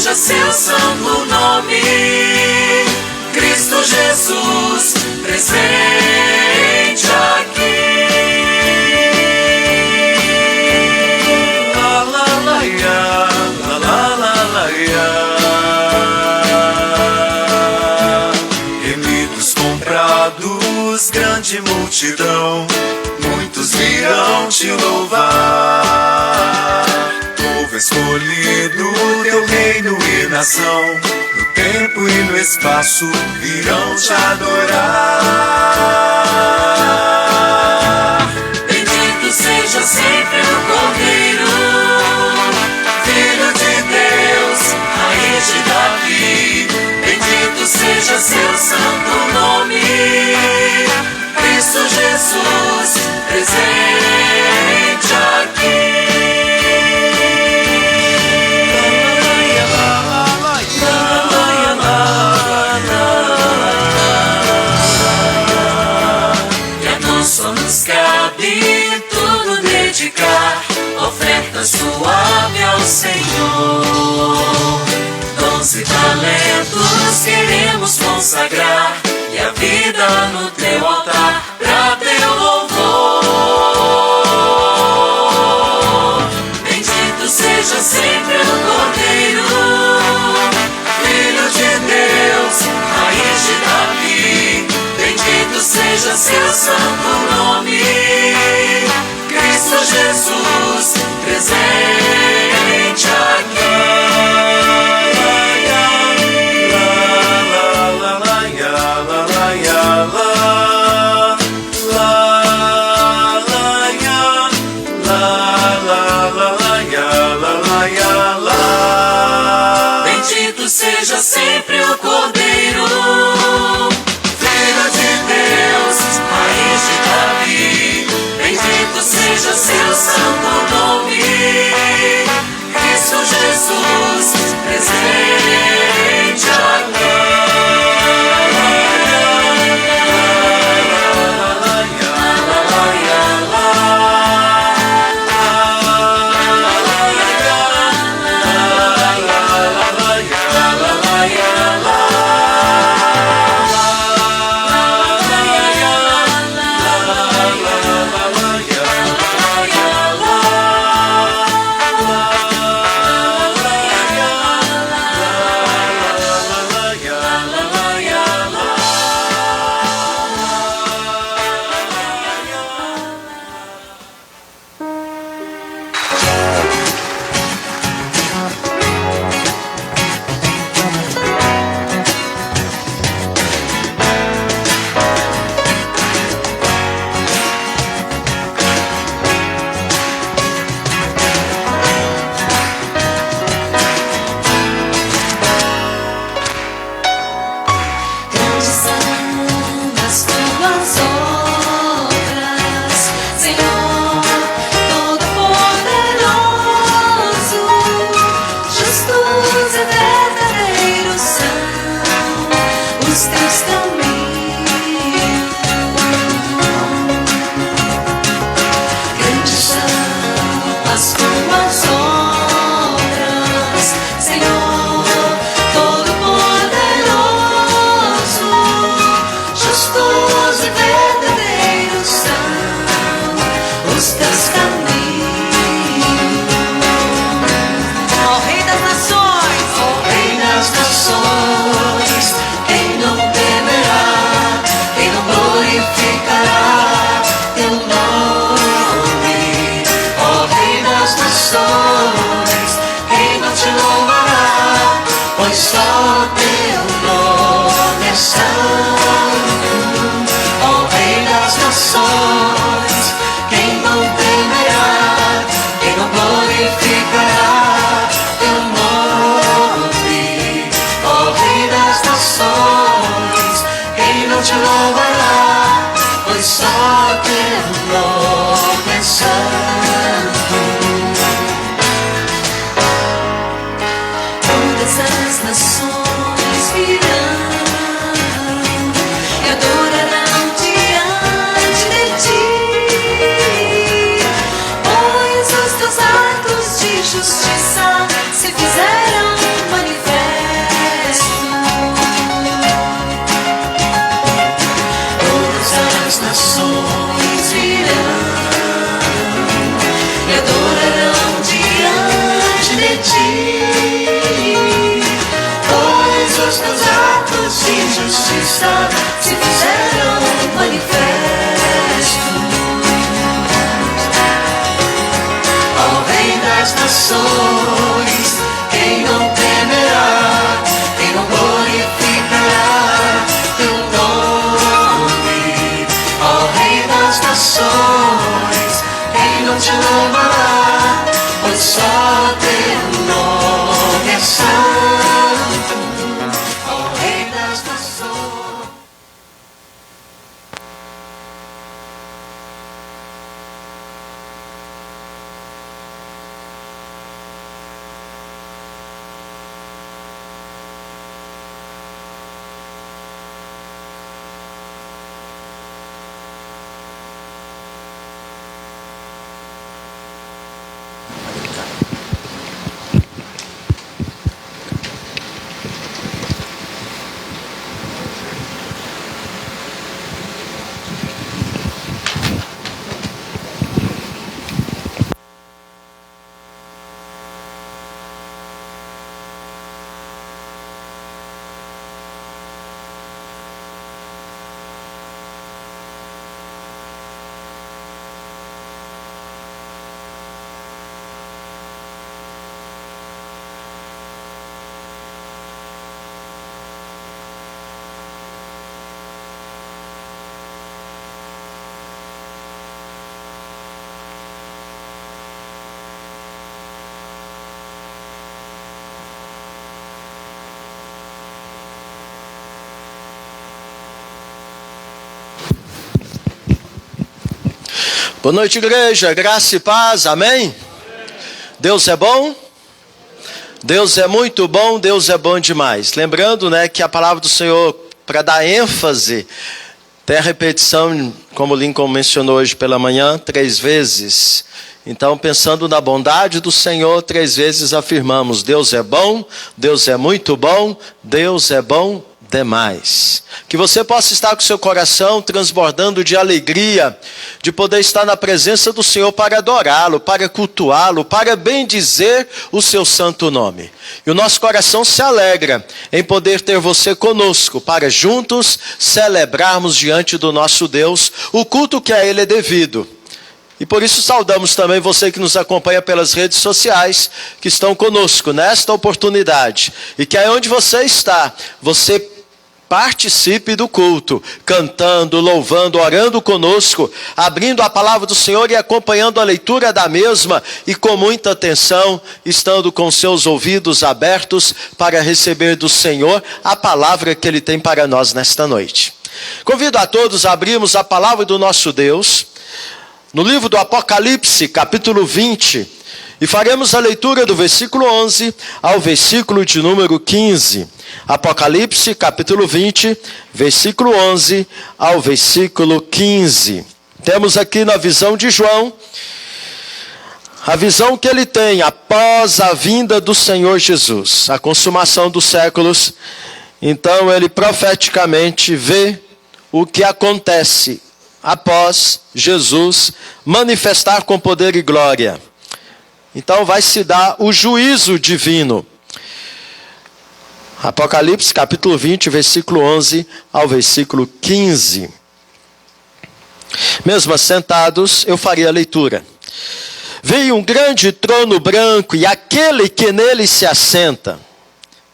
seja seu santo nome, Cristo Jesus, presente aqui. La la la ya, la la la la ya. Remidos comprados, grande multidão, muitos virão te louvar. Povo escolhido, teu reino e nação, no tempo e no espaço virão te adorar. Bendito seja sempre o Cordeiro, Filho de Deus, raiz de Davi. Bendito seja seu santo nome, Cristo Jesus, presente aqui. E a nós só nos cabe tudo dedicar, oferta suave ao Senhor. Dons e talentos queremos consagrar, e a vida no teu altar, pra teu louvor. Bendito seja sempre o Cordeiro, Filho de Deus, raiz de Davi. Bendito seja seu santo nome, Cristo Jesus, presente aqui. Bendito seja sempre o Cordeiro, Filho de Deus, raiz de Davi. Bendito seja seu santo nome, Cristo Jesus, presente aqui. paz e justiça se fizeram manifestos. Ao Rei das nações, quem não temerá, quem não glorificará teu nome? Ao Rei das nações, quem não te louvará, pois só teu nome é santo. Ao Rei das nações. Boa noite, igreja, graça e paz, amém? Deus é bom? Deus é muito bom, Deus é bom demais. Lembrando, que a palavra do Senhor, para dar ênfase, tem a repetição, como o Lincoln mencionou hoje pela manhã, 3 vezes. Então, pensando na bondade do Senhor, 3 vezes afirmamos: Deus é bom, Deus é muito bom, Deus é bom demais. Que você possa estar com seu coração transbordando de alegria, de poder estar na presença do Senhor para adorá-lo, para cultuá-lo, para bendizer o seu santo nome. E o nosso coração se alegra em poder ter você conosco, para juntos celebrarmos diante do nosso Deus o culto que a Ele é devido. E por isso saudamos também você que nos acompanha pelas redes sociais, que estão conosco nesta oportunidade. E que aí onde você está, você participe do culto, cantando, louvando, orando conosco, abrindo a palavra do Senhor e acompanhando a leitura da mesma, e com muita atenção, estando com seus ouvidos abertos para receber do Senhor a palavra que Ele tem para nós nesta noite. Convido a todos a abrirmos a palavra do nosso Deus no livro do Apocalipse, capítulo 20, e faremos a leitura do versículo 11 ao versículo de número 15. Apocalipse, capítulo 20, versículo 11 ao versículo 15. Temos aqui na visão de João, a visão que ele tem após a vinda do Senhor Jesus, a consumação dos séculos. Então ele profeticamente vê o que acontece após Jesus manifestar com poder e glória. Então vai se dar o juízo divino. Apocalipse capítulo 20, versículo 11 ao versículo 15. Mesmo assentados, eu faria a leitura. Veio um grande trono branco e aquele que nele se assenta,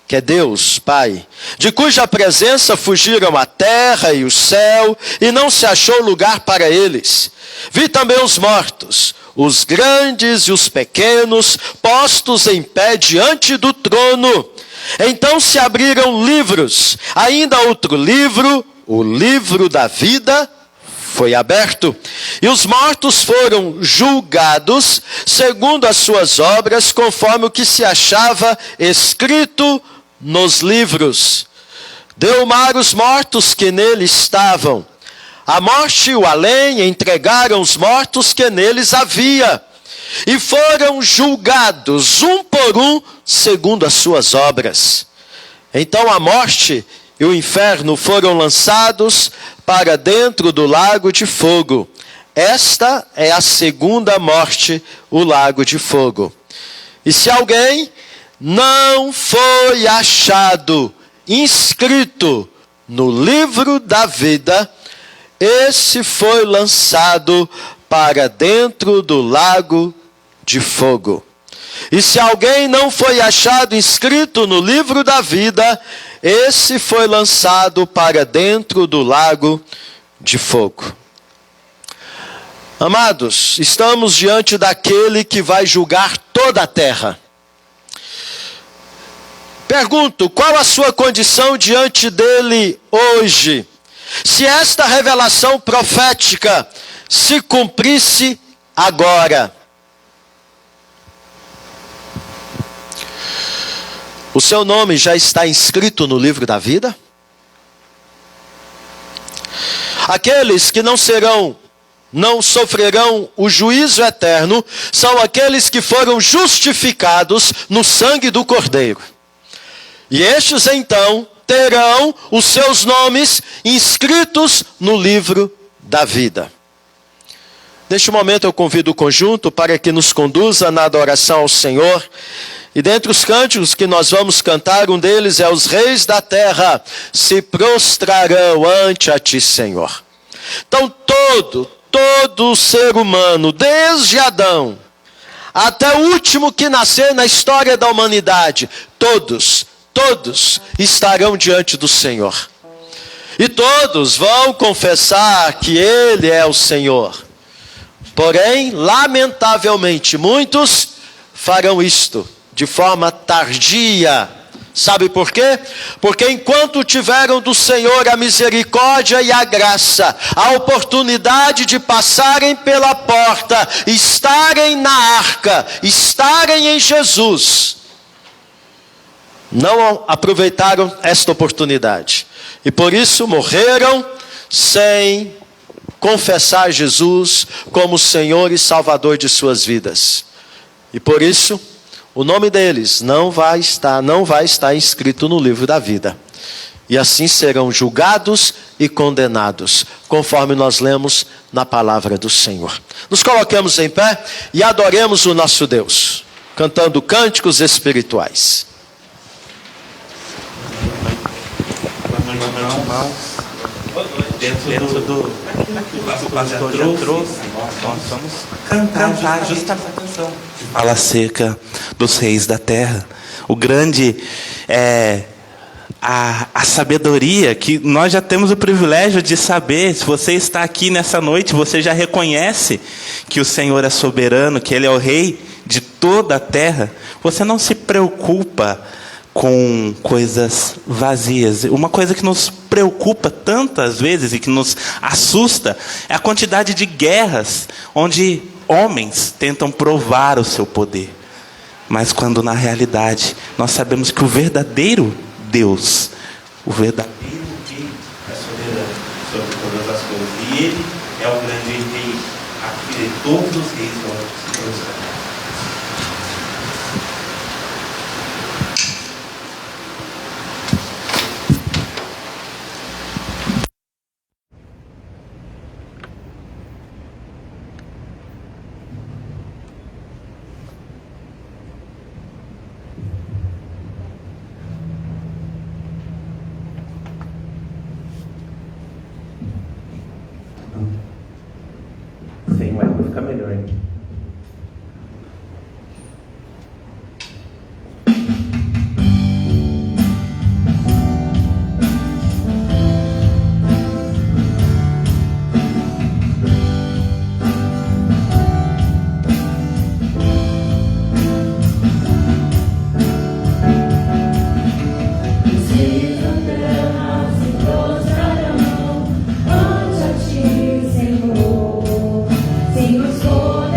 que é Deus, Pai, de cuja presença fugiram a terra e o céu, e não se achou lugar para eles. Vi também os mortos, os grandes e os pequenos, postos em pé diante do trono. Então se abriram livros, ainda outro livro, o livro da vida, foi aberto, e os mortos foram julgados segundo as suas obras, conforme o que se achava escrito nos livros. Deu o mar os mortos que nele estavam. A morte e o além entregaram os mortos que neles havia, e foram julgados um por um segundo as suas obras. Então a morte e o inferno foram lançados para dentro do lago de fogo. Esta é a segunda morte, o lago de fogo. E se alguém não foi achado inscrito no livro da vida, esse foi lançado para dentro do lago de fogo. E se alguém não foi achado inscrito no livro da vida, esse foi lançado para dentro do lago de fogo. Amados, estamos diante daquele que vai julgar toda a terra. Pergunto, qual a sua condição diante dele hoje? Se esta revelação profética se cumprisse agora, o seu nome já está inscrito no livro da vida? Aqueles que não sofrerão o juízo eterno, são aqueles que foram justificados no sangue do Cordeiro. E estes então terão os seus nomes inscritos no livro da vida. Neste momento eu convido o conjunto para que nos conduza na adoração ao Senhor. E dentre os cânticos que nós vamos cantar, um deles é: os reis da terra se prostrarão ante a ti, Senhor. Então todo ser humano, desde Adão até o último que nascer na história da humanidade, todos estarão diante do Senhor. E todos vão confessar que Ele é o Senhor. Porém, lamentavelmente, muitos farão isto de forma tardia. Sabe por quê? Porque enquanto tiveram do Senhor a misericórdia e a graça, a oportunidade de passarem pela porta, estarem na arca, estarem em Jesus, não aproveitaram esta oportunidade. E por isso morreram sem confessar Jesus como Senhor e Salvador de suas vidas. E por isso, o nome deles não vai estar inscrito no livro da vida. E assim serão julgados e condenados, conforme nós lemos na palavra do Senhor. Nos coloquemos em pé e adoremos o nosso Deus, cantando cânticos espirituais. Dentro do que o pastor já trouxe, nós vamos cantar justa essa canção. Fala acerca dos reis da terra. O grande a sabedoria que nós já temos o privilégio de saber. Se você está aqui nessa noite, você já reconhece que o Senhor é soberano, que Ele é o rei de toda a terra. Você não se preocupa com coisas vazias. Uma coisa que nos preocupa tantas vezes e que nos assusta é a quantidade de guerras onde homens tentam provar o seu poder. Mas quando na realidade nós sabemos que o verdadeiro Deus, o verdadeiro Rei é soberano sobre todas as coisas. E Ele é o grande Rei a que todos os reis vão se prostrar. Sim, vai ficar melhor, hein? Senhor,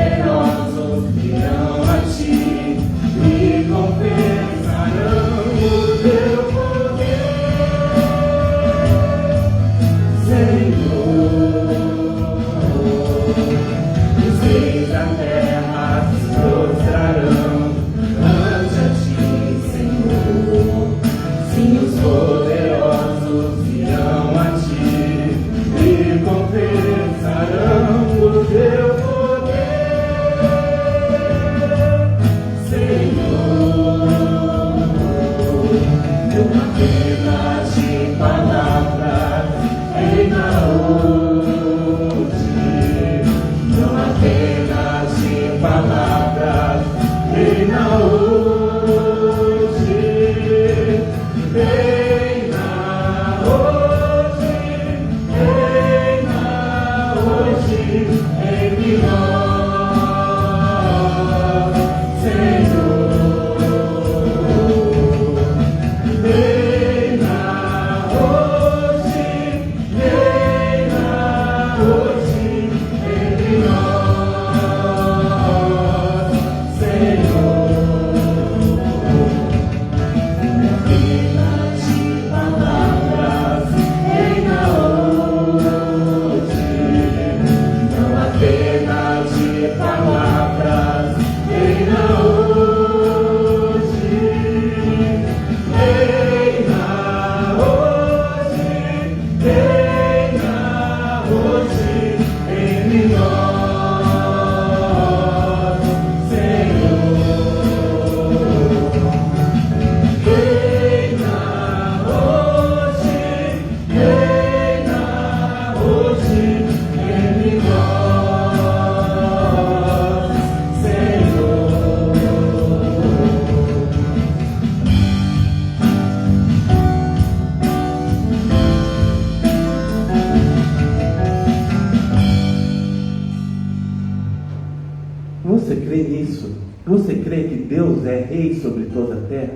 Você crê que Deus é rei sobre toda a terra?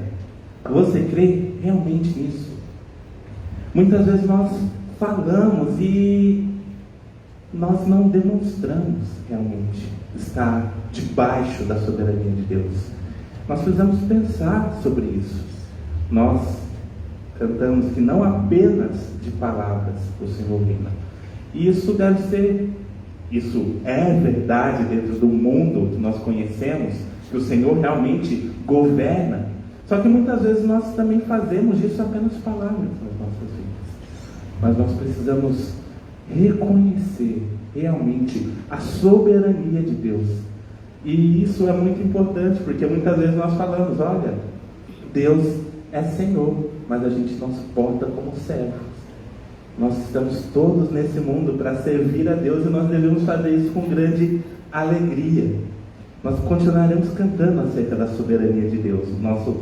Você crê realmente nisso? Muitas vezes nós falamos e nós não demonstramos realmente estar debaixo da soberania de Deus. Nós precisamos pensar sobre isso. Nós cantamos que não apenas de palavras o Senhor reina. E isso deve ser, isso é verdade dentro do mundo que nós conhecemos, que o Senhor realmente governa. Só que muitas vezes nós também fazemos isso apenas palavras nas nossas vidas. Mas nós precisamos reconhecer realmente a soberania de Deus. E isso é muito importante, porque muitas vezes nós falamos, olha, Deus é Senhor, mas a gente não se porta como servos. Nós estamos todos nesse mundo para servir a Deus e nós devemos fazer isso com grande alegria. Nós continuaremos cantando acerca da soberania de Deus. O nosso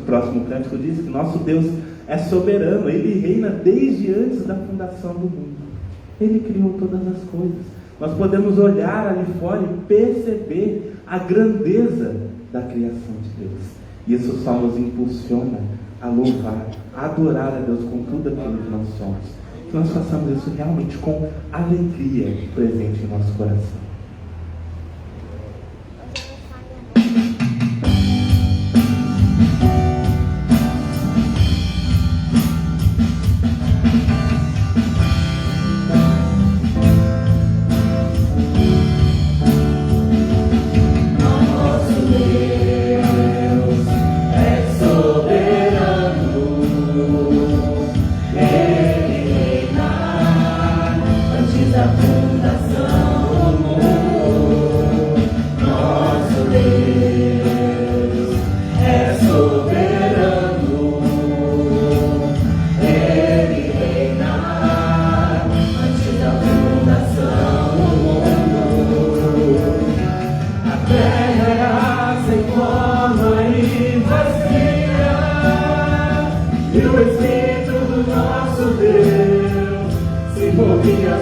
próximo cântico diz que nosso Deus é soberano, Ele reina desde antes da fundação do mundo. Ele criou todas as coisas. Nós podemos olhar ali fora e perceber a grandeza da criação de Deus. E isso só nos impulsiona a louvar, a adorar a Deus com tudo aquilo que nós somos. Que nós façamos isso realmente com alegria presente em nosso coração.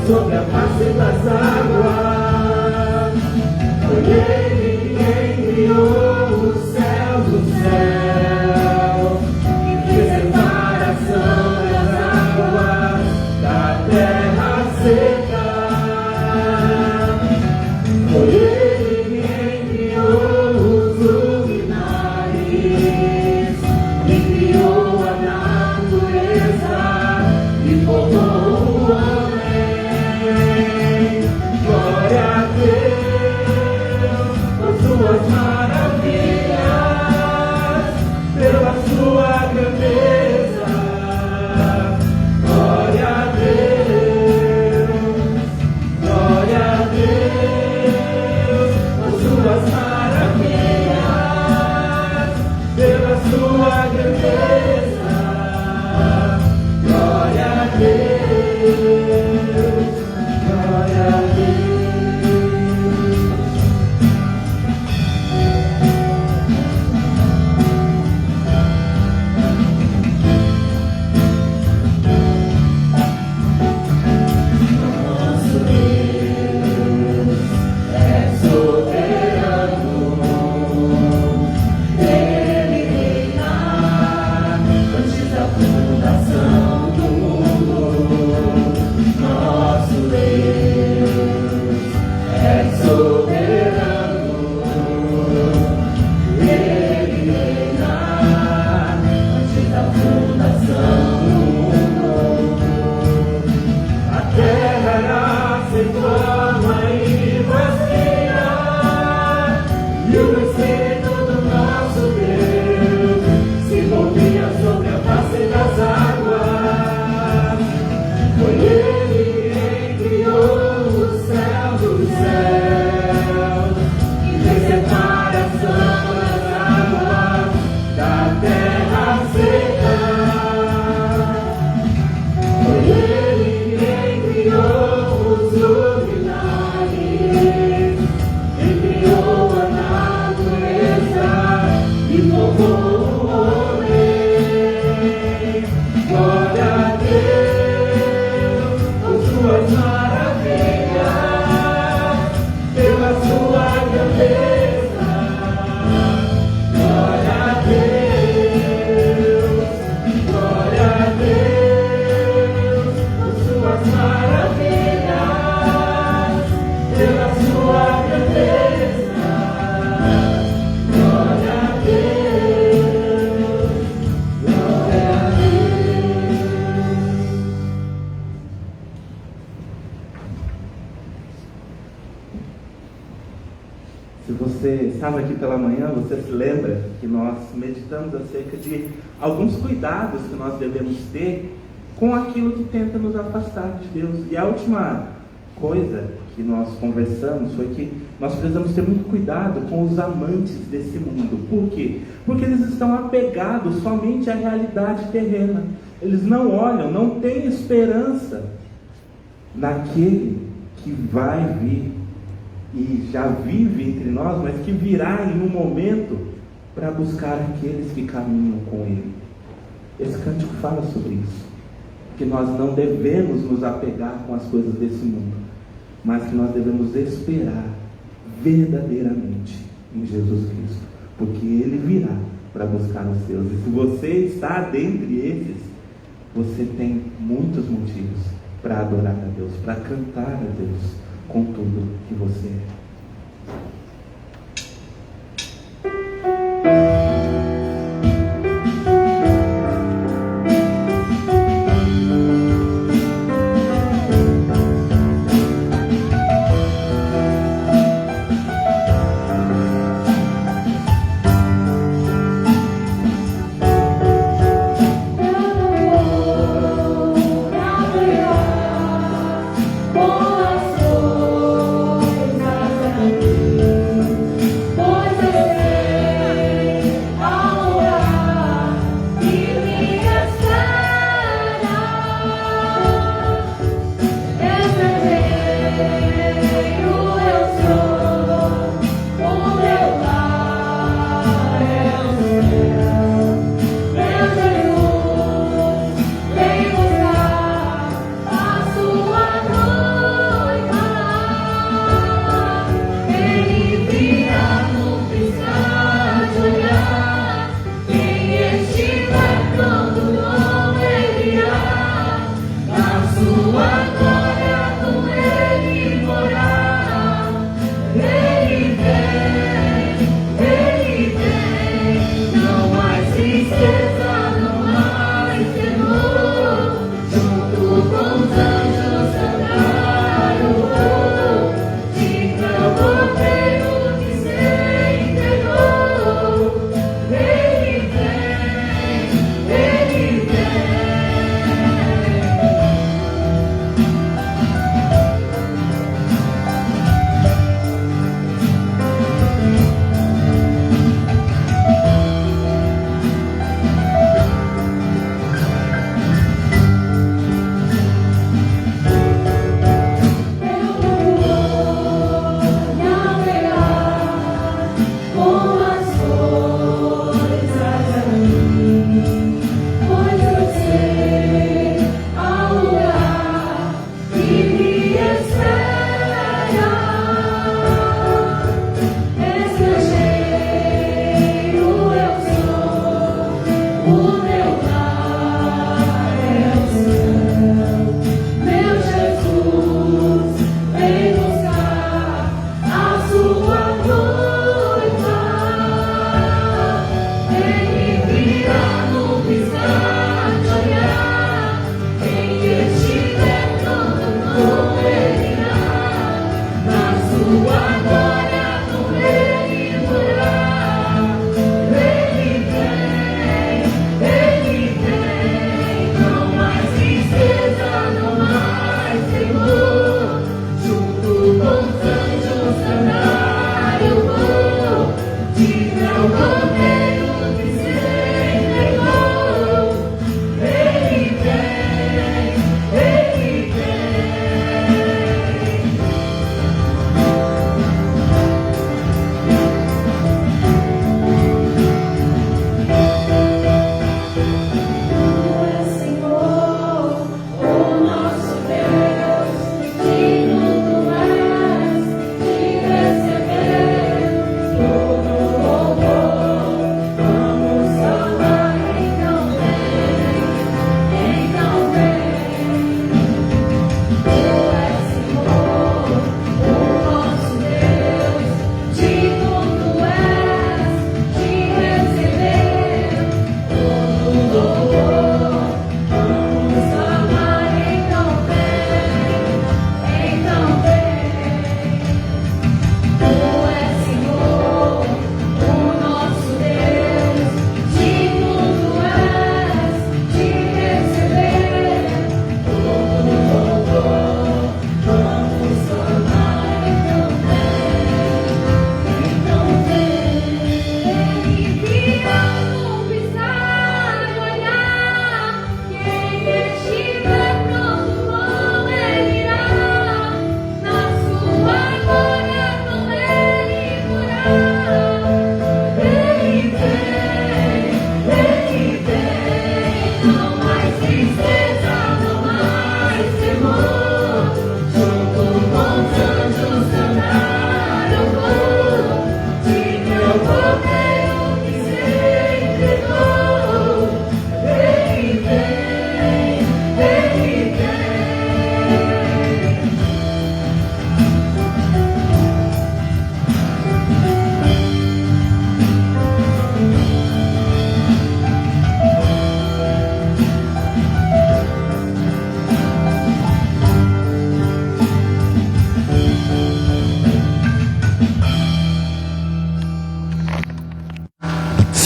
Sobre a face das águas, foi Ele quem criou os céus do céu, e fez separação das águas da terra seca. Foi Ele quem criou os luminares e criou a natureza e formou o homem. Glória a Deus. você estava aqui pela manhã, você se lembra que nós meditamos acerca de alguns cuidados que nós devemos ter com aquilo que tenta nos afastar de Deus. E a última coisa que nós conversamos foi que nós precisamos ter muito cuidado com os amantes desse mundo. Por quê? Porque eles estão apegados somente à realidade terrena. Eles não olham, não têm esperança naquele que vai vir e já vive entre nós, mas que virá em um momento para buscar aqueles que caminham com Ele. Esse cântico fala sobre isso, que nós não devemos nos apegar com as coisas desse mundo, mas que nós devemos esperar verdadeiramente em Jesus Cristo, porque Ele virá para buscar os seus. E se você está dentre esses, você tem muitos motivos para adorar a Deus, para cantar a Deus com tudo que você é. Boas coisas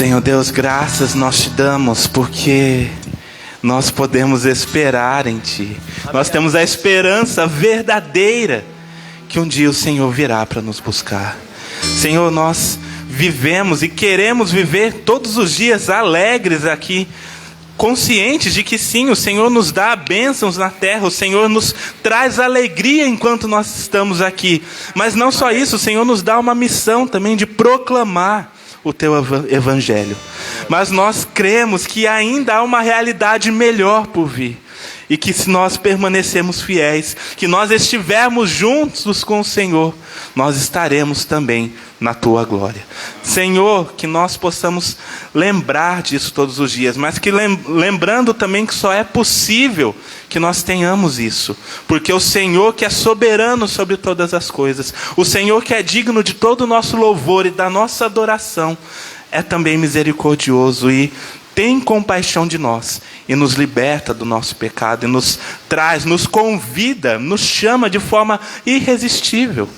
Senhor Deus, graças nós te damos porque nós podemos esperar em Ti. Nós temos a esperança verdadeira que um dia o Senhor virá para nos buscar. Senhor, nós vivemos e queremos viver todos os dias alegres aqui, conscientes de que sim, o Senhor nos dá bênçãos na terra, o Senhor nos traz alegria enquanto nós estamos aqui. Mas não só isso, o Senhor nos dá uma missão também de proclamar o Teu Evangelho. Mas nós cremos que ainda há uma realidade melhor por vir. E que se nós permanecermos fiéis, que nós estivermos juntos com o Senhor, nós estaremos também na Tua glória. Senhor, que nós possamos lembrar disso todos os dias, mas que lembrando também que só é possível que nós tenhamos isso, porque o Senhor que é soberano sobre todas as coisas, o Senhor que é digno de todo o nosso louvor e da nossa adoração, é também misericordioso e tem compaixão de nós e nos liberta do nosso pecado e nos traz, nos convida, nos chama de forma irresistível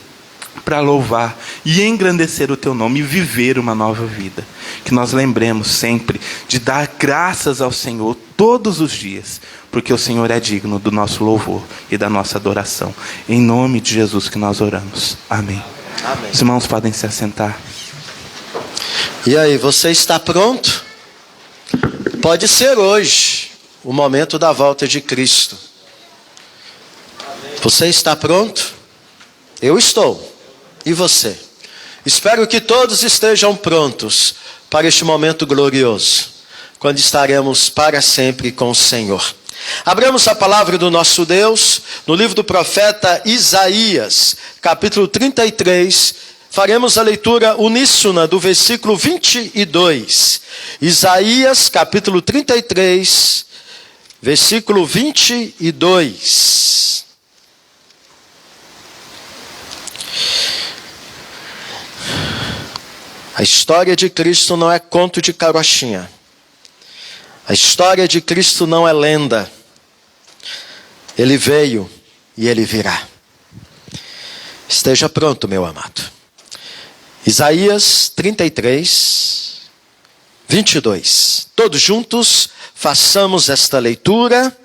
para louvar e engrandecer o Teu nome e viver uma nova vida. Que nós lembremos sempre de dar graças ao Senhor todos os dias, porque o Senhor é digno do nosso louvor e da nossa adoração. Em nome de Jesus que nós oramos. Amém. Amém. Os irmãos podem se assentar. E aí, você está pronto? Pode ser hoje o momento da volta de Cristo. Você está pronto? Eu estou. E você? Espero que todos estejam prontos para este momento glorioso, quando estaremos para sempre com o Senhor. Abramos a palavra do nosso Deus no livro do profeta Isaías, capítulo 33. Faremos a leitura uníssona do versículo 22. Isaías, capítulo 33, versículo 22. A história de Cristo não é conto de carochinha. A história de Cristo não é lenda. Ele veio e Ele virá. Esteja pronto, meu amado. Isaías 33, 22. Todos juntos façamos esta leitura.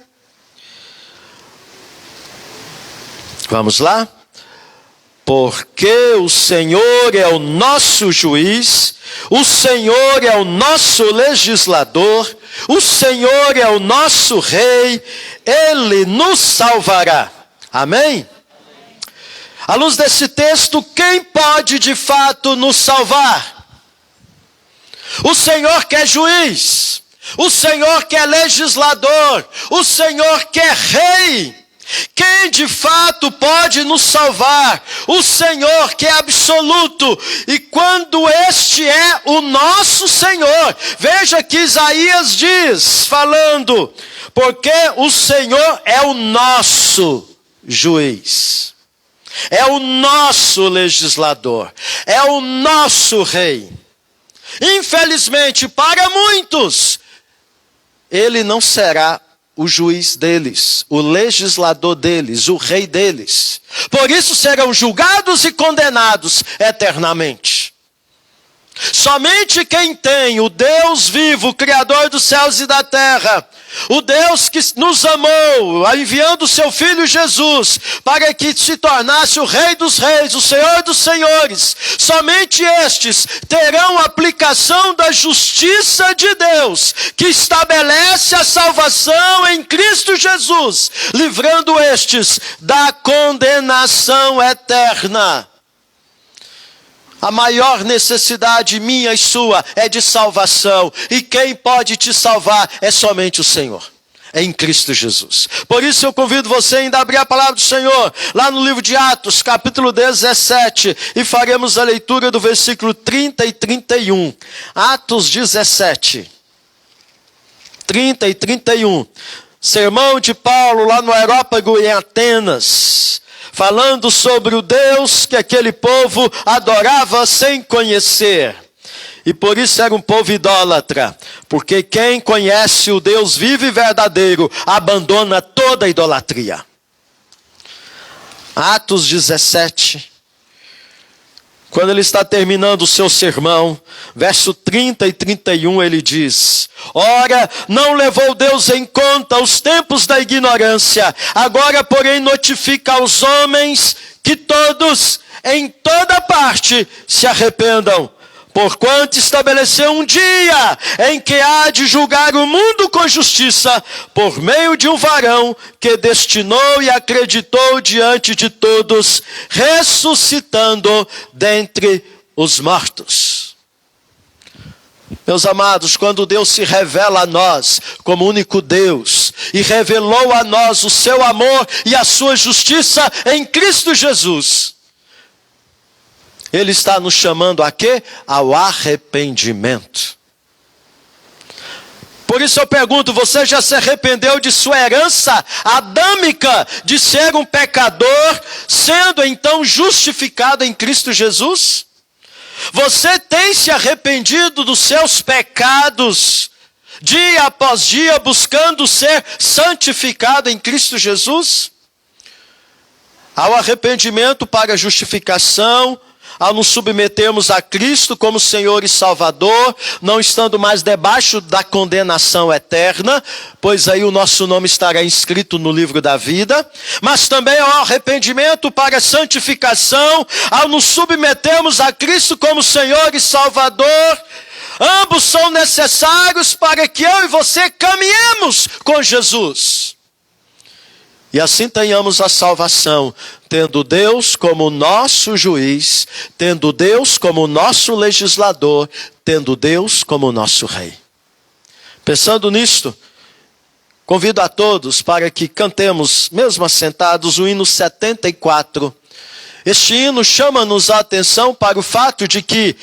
Vamos lá? Porque o Senhor é o nosso juiz, o Senhor é o nosso legislador, o Senhor é o nosso rei, Ele nos salvará. Amém? À luz desse texto, quem pode de fato nos salvar? O Senhor que é juiz, o Senhor que é legislador, o Senhor que é rei. Quem de fato pode nos salvar? O Senhor que é absoluto. E quando este é o nosso Senhor, veja que Isaías diz, falando, porque o Senhor é o nosso juiz. É o nosso legislador, é o nosso rei. Infelizmente, para muitos, Ele não será o juiz deles, o legislador deles, o rei deles. Por isso serão julgados e condenados eternamente. Somente quem tem o Deus vivo, Criador dos céus e da terra, o Deus que nos amou, enviando o seu Filho Jesus, para que se tornasse o Rei dos reis, o Senhor dos senhores, somente estes terão aplicação da justiça de Deus, que estabelece a salvação em Cristo Jesus, livrando estes da condenação eterna. A maior necessidade minha e sua é de salvação. E quem pode te salvar é somente o Senhor. É em Cristo Jesus. Por isso eu convido você ainda a abrir a palavra do Senhor. Lá no livro de Atos, capítulo 17. E faremos a leitura do versículo 30 e 31. Atos 17. 30 e 31. Sermão de Paulo lá no Areópago em Atenas. Falando sobre o Deus que aquele povo adorava sem conhecer. E por isso era um povo idólatra. Porque quem conhece o Deus vivo e verdadeiro, abandona toda a idolatria. Atos 17, Quando ele está terminando o seu sermão, verso 30 e 31, ele diz: ora, não levou Deus em conta os tempos da ignorância, agora, porém, notifica aos homens que todos, em toda parte, se arrependam. Porquanto estabeleceu um dia em que há de julgar o mundo com justiça, por meio de um varão que destinou e acreditou diante de todos, ressuscitando dentre os mortos. Meus amados, quando Deus se revela a nós como único Deus, e revelou a nós o seu amor e a sua justiça em Cristo Jesus, Ele está nos chamando a quê? Ao arrependimento. Por isso eu pergunto, você já se arrependeu de sua herança adâmica de ser um pecador, sendo então justificado em Cristo Jesus? Você tem se arrependido dos seus pecados, dia após dia, buscando ser santificado em Cristo Jesus? Ao arrependimento para a justificação, ao nos submetermos a Cristo como Senhor e Salvador, não estando mais debaixo da condenação eterna, pois aí o nosso nome estará inscrito no livro da vida, mas também ao arrependimento para a santificação, ao nos submetermos a Cristo como Senhor e Salvador. Ambos são necessários para que eu e você caminhemos com Jesus. E assim tenhamos a salvação, tendo Deus como nosso juiz, tendo Deus como nosso legislador, tendo Deus como nosso rei. Pensando nisto, convido a todos para que cantemos, mesmo assentados, o hino 74. Este hino chama-nos a atenção para o fato de que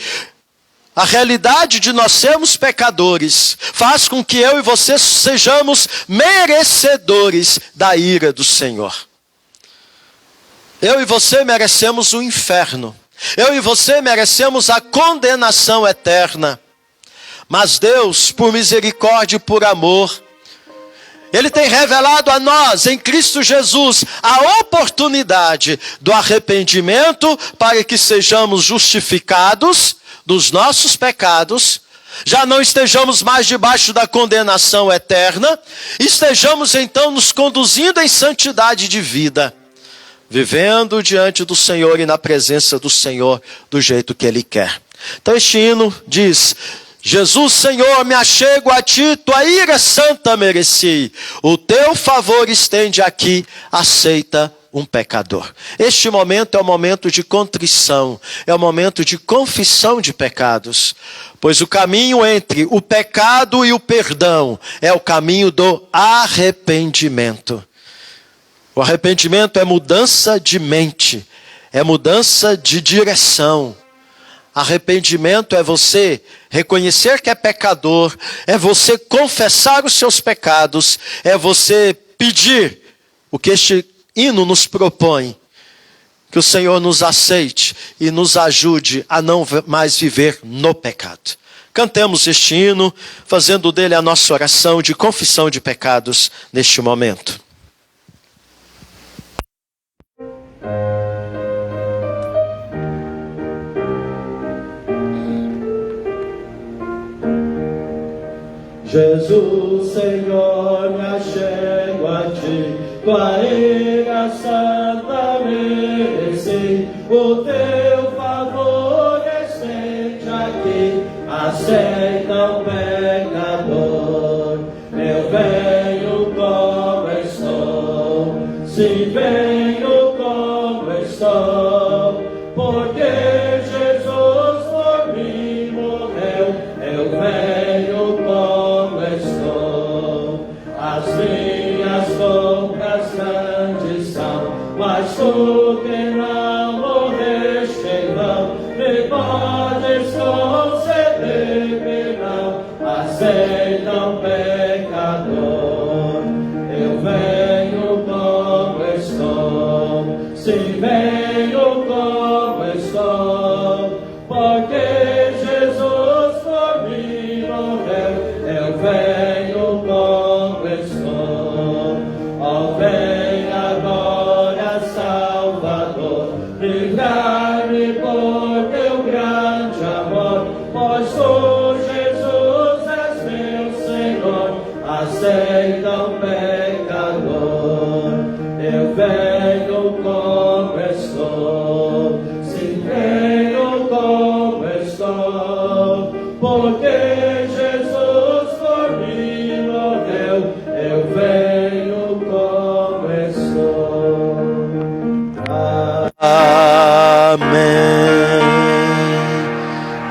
a realidade de nós sermos pecadores faz com que eu e você sejamos merecedores da ira do Senhor. Eu e você merecemos o inferno. Eu e você merecemos a condenação eterna. Mas Deus, por misericórdia e por amor, Ele tem revelado a nós, em Cristo Jesus, a oportunidade do arrependimento para que sejamos justificados dos nossos pecados, já não estejamos mais debaixo da condenação eterna, estejamos então nos conduzindo em santidade de vida, vivendo diante do Senhor e na presença do Senhor do jeito que Ele quer. Então este hino diz: Jesus, Senhor, me achego a Ti, Tua ira santa mereci, o Teu favor estende aqui, aceita um pecador. Este momento é o momento de contrição, é o momento de confissão de pecados, pois o caminho entre o pecado e o perdão é o caminho do arrependimento. O arrependimento é mudança de mente, é mudança de direção. Arrependimento é você reconhecer que é pecador, é você confessar os seus pecados, é você pedir o que este hino nos propõe, que o Senhor nos aceite e nos ajude a não mais viver no pecado. Cantemos este hino, fazendo dele a nossa oração de confissão de pecados neste momento. Jesus, Senhor, me achego a Ti, Tua ira santa mereci, o Teu favor estende aqui, aceita o pecador. Eu venho como estou, sim, venho como estou, porque Jesus por mim morreu. Eu venho como estou, as minhas roupas grandes são, mas tu que não morreste em vão, me podes conceder perdão, aceita o pecador. Eu venho como estou, sim, venho como estou, porque Jesus por mim morreu. Eu venho como estou, ó, vem agora, Salvador, livrar-me porque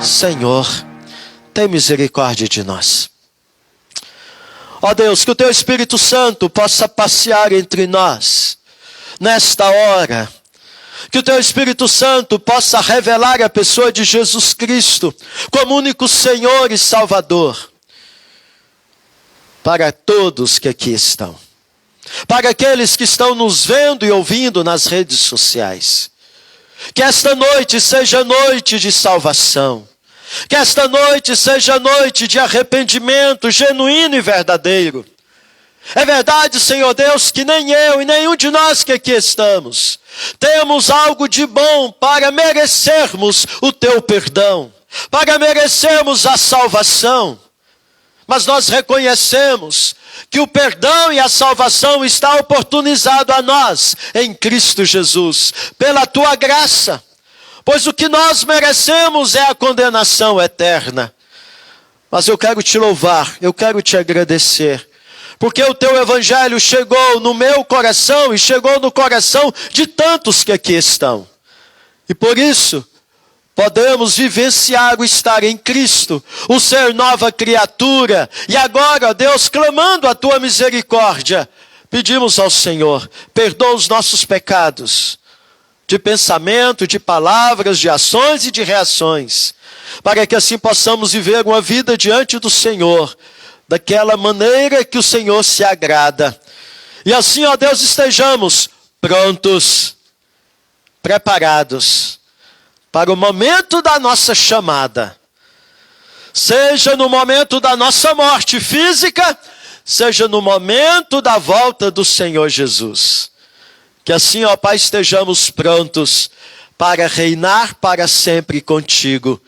Senhor, tem misericórdia de nós. Ó Deus, que o Teu Espírito Santo possa passear entre nós nesta hora. Que o Teu Espírito Santo possa revelar a pessoa de Jesus Cristo como único Senhor e Salvador para todos que aqui estão. Para aqueles que estão nos vendo e ouvindo nas redes sociais. Que esta noite seja noite de salvação. Que esta noite seja noite de arrependimento genuíno e verdadeiro. É verdade, Senhor Deus, que nem eu e nenhum de nós que aqui estamos temos algo de bom para merecermos o Teu perdão, para merecermos a salvação. Mas nós reconhecemos que o perdão e a salvação está oportunizado a nós em Cristo Jesus, pela Tua graça. Pois o que nós merecemos é a condenação eterna. Mas eu quero Te louvar, eu quero Te agradecer, porque o Teu Evangelho chegou no meu coração e chegou no coração de tantos que aqui estão. E por isso, podemos vivenciar o estar em Cristo, o ser nova criatura. E agora, Deus, clamando a Tua misericórdia, pedimos ao Senhor, perdoa os nossos pecados, de pensamento, de palavras, de ações e de reações, para que assim possamos viver uma vida diante do Senhor, daquela maneira que o Senhor se agrada. E assim, ó Deus, estejamos prontos, preparados, para o momento da nossa chamada. Seja no momento da nossa morte física, seja no momento da volta do Senhor Jesus. Que assim, ó Pai, estejamos prontos para reinar para sempre contigo.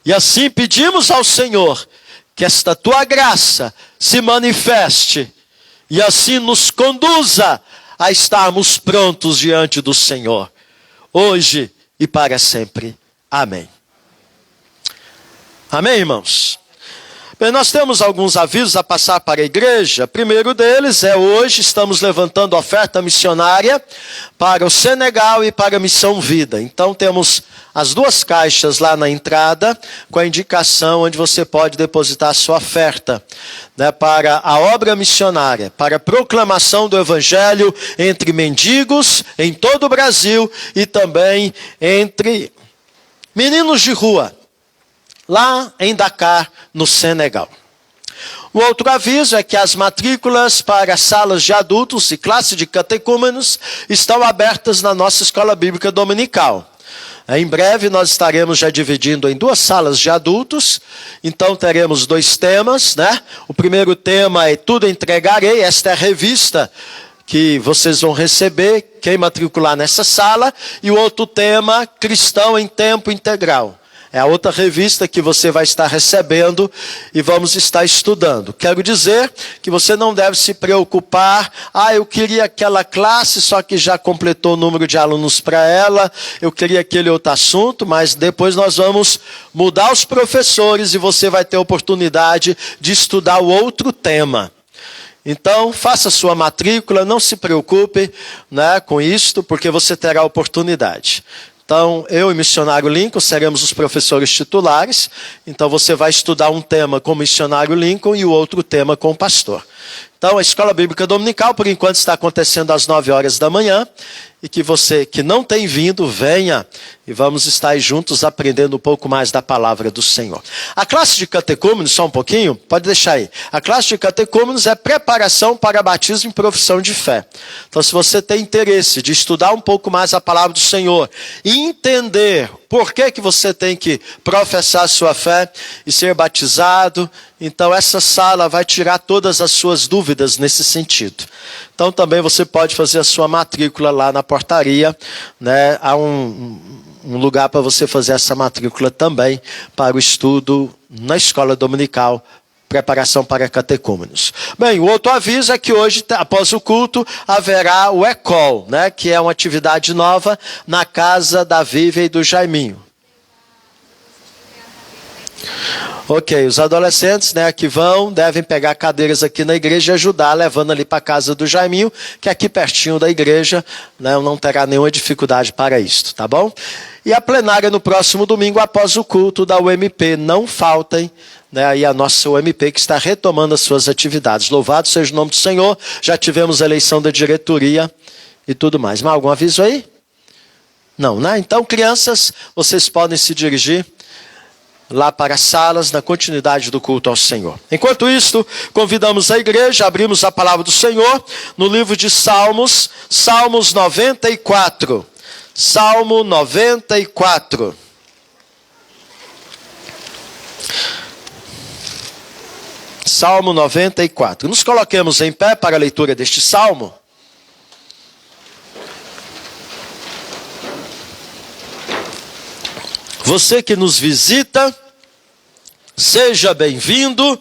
E assim pedimos ao Senhor que esta Tua graça se manifeste e assim nos conduza a estarmos prontos diante do Senhor, hoje e para sempre. Amém. Amém, irmãos? Bem, nós temos alguns avisos a passar para a igreja. Primeiro deles é hoje estamos levantando oferta missionária para o Senegal e para a Missão Vida. Então temos as duas caixas lá na entrada com a indicação onde você pode depositar a sua oferta, né, para a obra missionária, para a proclamação do Evangelho entre mendigos em todo o Brasil e também entre meninos de rua, lá em Dakar, no Senegal. O outro aviso é que as matrículas para salas de adultos e classe de catecúmenos estão abertas na nossa escola bíblica dominical. Em breve nós estaremos já dividindo em duas salas de adultos, então teremos dois temas, né? O primeiro tema é Tudo Entregarei, esta é a revista que vocês vão receber, quem matricular nessa sala, e o outro tema, Cristão em Tempo Integral. É a outra revista que você vai estar recebendo e vamos estar estudando. Quero dizer que você não deve se preocupar. Eu queria aquela classe, só que já completou o número de alunos para ela. Eu queria aquele outro assunto, mas depois nós vamos mudar os professores e você vai ter a oportunidade de estudar o outro tema. Então, faça sua matrícula, não se preocupe, né, com isto, porque você terá a oportunidade. Então, eu e missionário Lincoln seremos os professores titulares. Então, você vai estudar um tema com o missionário Lincoln e o outro tema com o pastor. Então, a Escola Bíblica Dominical, por enquanto, está acontecendo às 9 horas da manhã. E que você que não tem vindo, venha e vamos estar juntos aprendendo um pouco mais da palavra do Senhor. A classe de catecúmenos, só um pouquinho, pode deixar aí. A classe de catecúmenos é preparação para batismo em profissão de fé. Então, se você tem interesse de estudar um pouco mais a palavra do Senhor e entender por que você tem que professar a sua fé e ser batizado, então essa sala vai tirar todas as suas dúvidas nesse sentido. Então também você pode fazer a sua matrícula lá na portaria, né? Há um lugar para você fazer essa matrícula também para o estudo na escola dominical, preparação para catecúmenos. Bem, o outro aviso é que hoje, após o culto, haverá o ECOL, né? Que é uma atividade nova na casa da Vívia e do Jaiminho. Ok, os adolescentes, né, que vão, devem pegar cadeiras aqui na igreja e ajudar, levando ali para a casa do Jaiminho, que é aqui pertinho da igreja, né, não terá nenhuma dificuldade para isso, tá bom? E a plenária no próximo domingo, após o culto da UMP, não faltem, né, aí a nossa UMP que está retomando as suas atividades. Louvado seja o nome do Senhor, já tivemos a eleição da diretoria e tudo mais. Mas algum aviso aí? Não, né? Então, crianças, vocês podem se dirigir lá para as salas, na continuidade do culto ao Senhor. Enquanto isto, convidamos a igreja, abrimos a palavra do Senhor no livro de Salmos, Salmos 94. Salmo 94. Salmo 94. Nos coloquemos em pé para a leitura deste salmo. Você que nos visita, seja bem-vindo.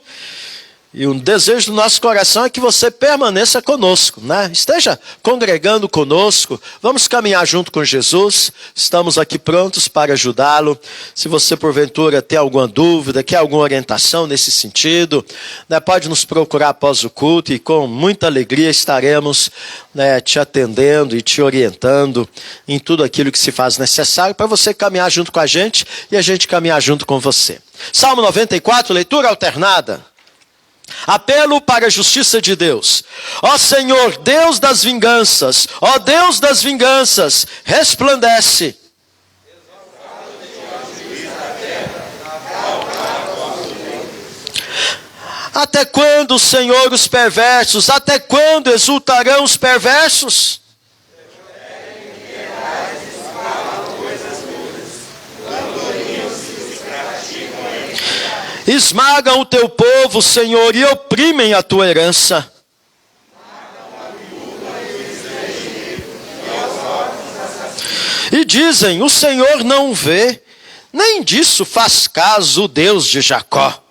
E um desejo do nosso coração é que você permaneça conosco, né? Esteja congregando conosco. Vamos caminhar junto com Jesus. Estamos aqui prontos para ajudá-lo. Se você, porventura, tem alguma dúvida, quer alguma orientação nesse sentido, né, pode nos procurar após o culto e com muita alegria estaremos, né, te atendendo e te orientando em tudo aquilo que se faz necessário para você caminhar junto com a gente e a gente caminhar junto com você. Salmo 94, leitura alternada. Apelo para a justiça de Deus. Ó Senhor, Deus das vinganças, ó Deus das vinganças, resplandece. Até quando, Senhor, os perversos? Até quando exultarão os perversos? Esmagam o teu povo, Senhor, e oprimem a tua herança. E dizem, o Senhor não vê, nem disso faz caso o Deus de Jacó.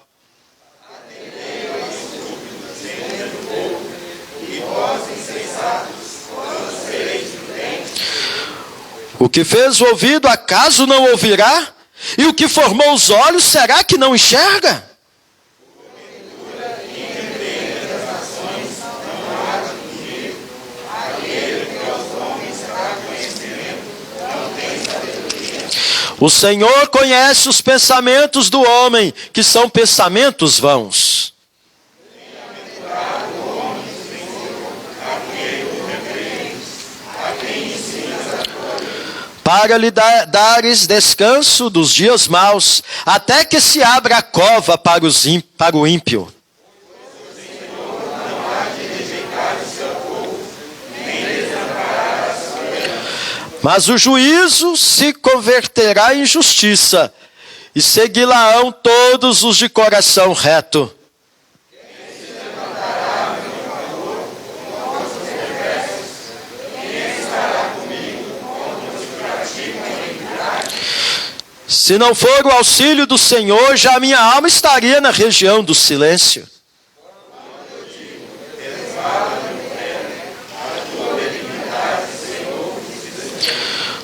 O que fez o ouvido, acaso não ouvirá? E o que formou os olhos, será que não enxerga? O Senhor conhece os pensamentos do homem, que são pensamentos vãos. Para lhe dares descanso dos dias maus, até que se abra a cova para o ímpio. Mas o juízo se converterá em justiça, e segui-la-ão todos os de coração reto. Se não for o auxílio do Senhor, já a minha alma estaria na região do silêncio.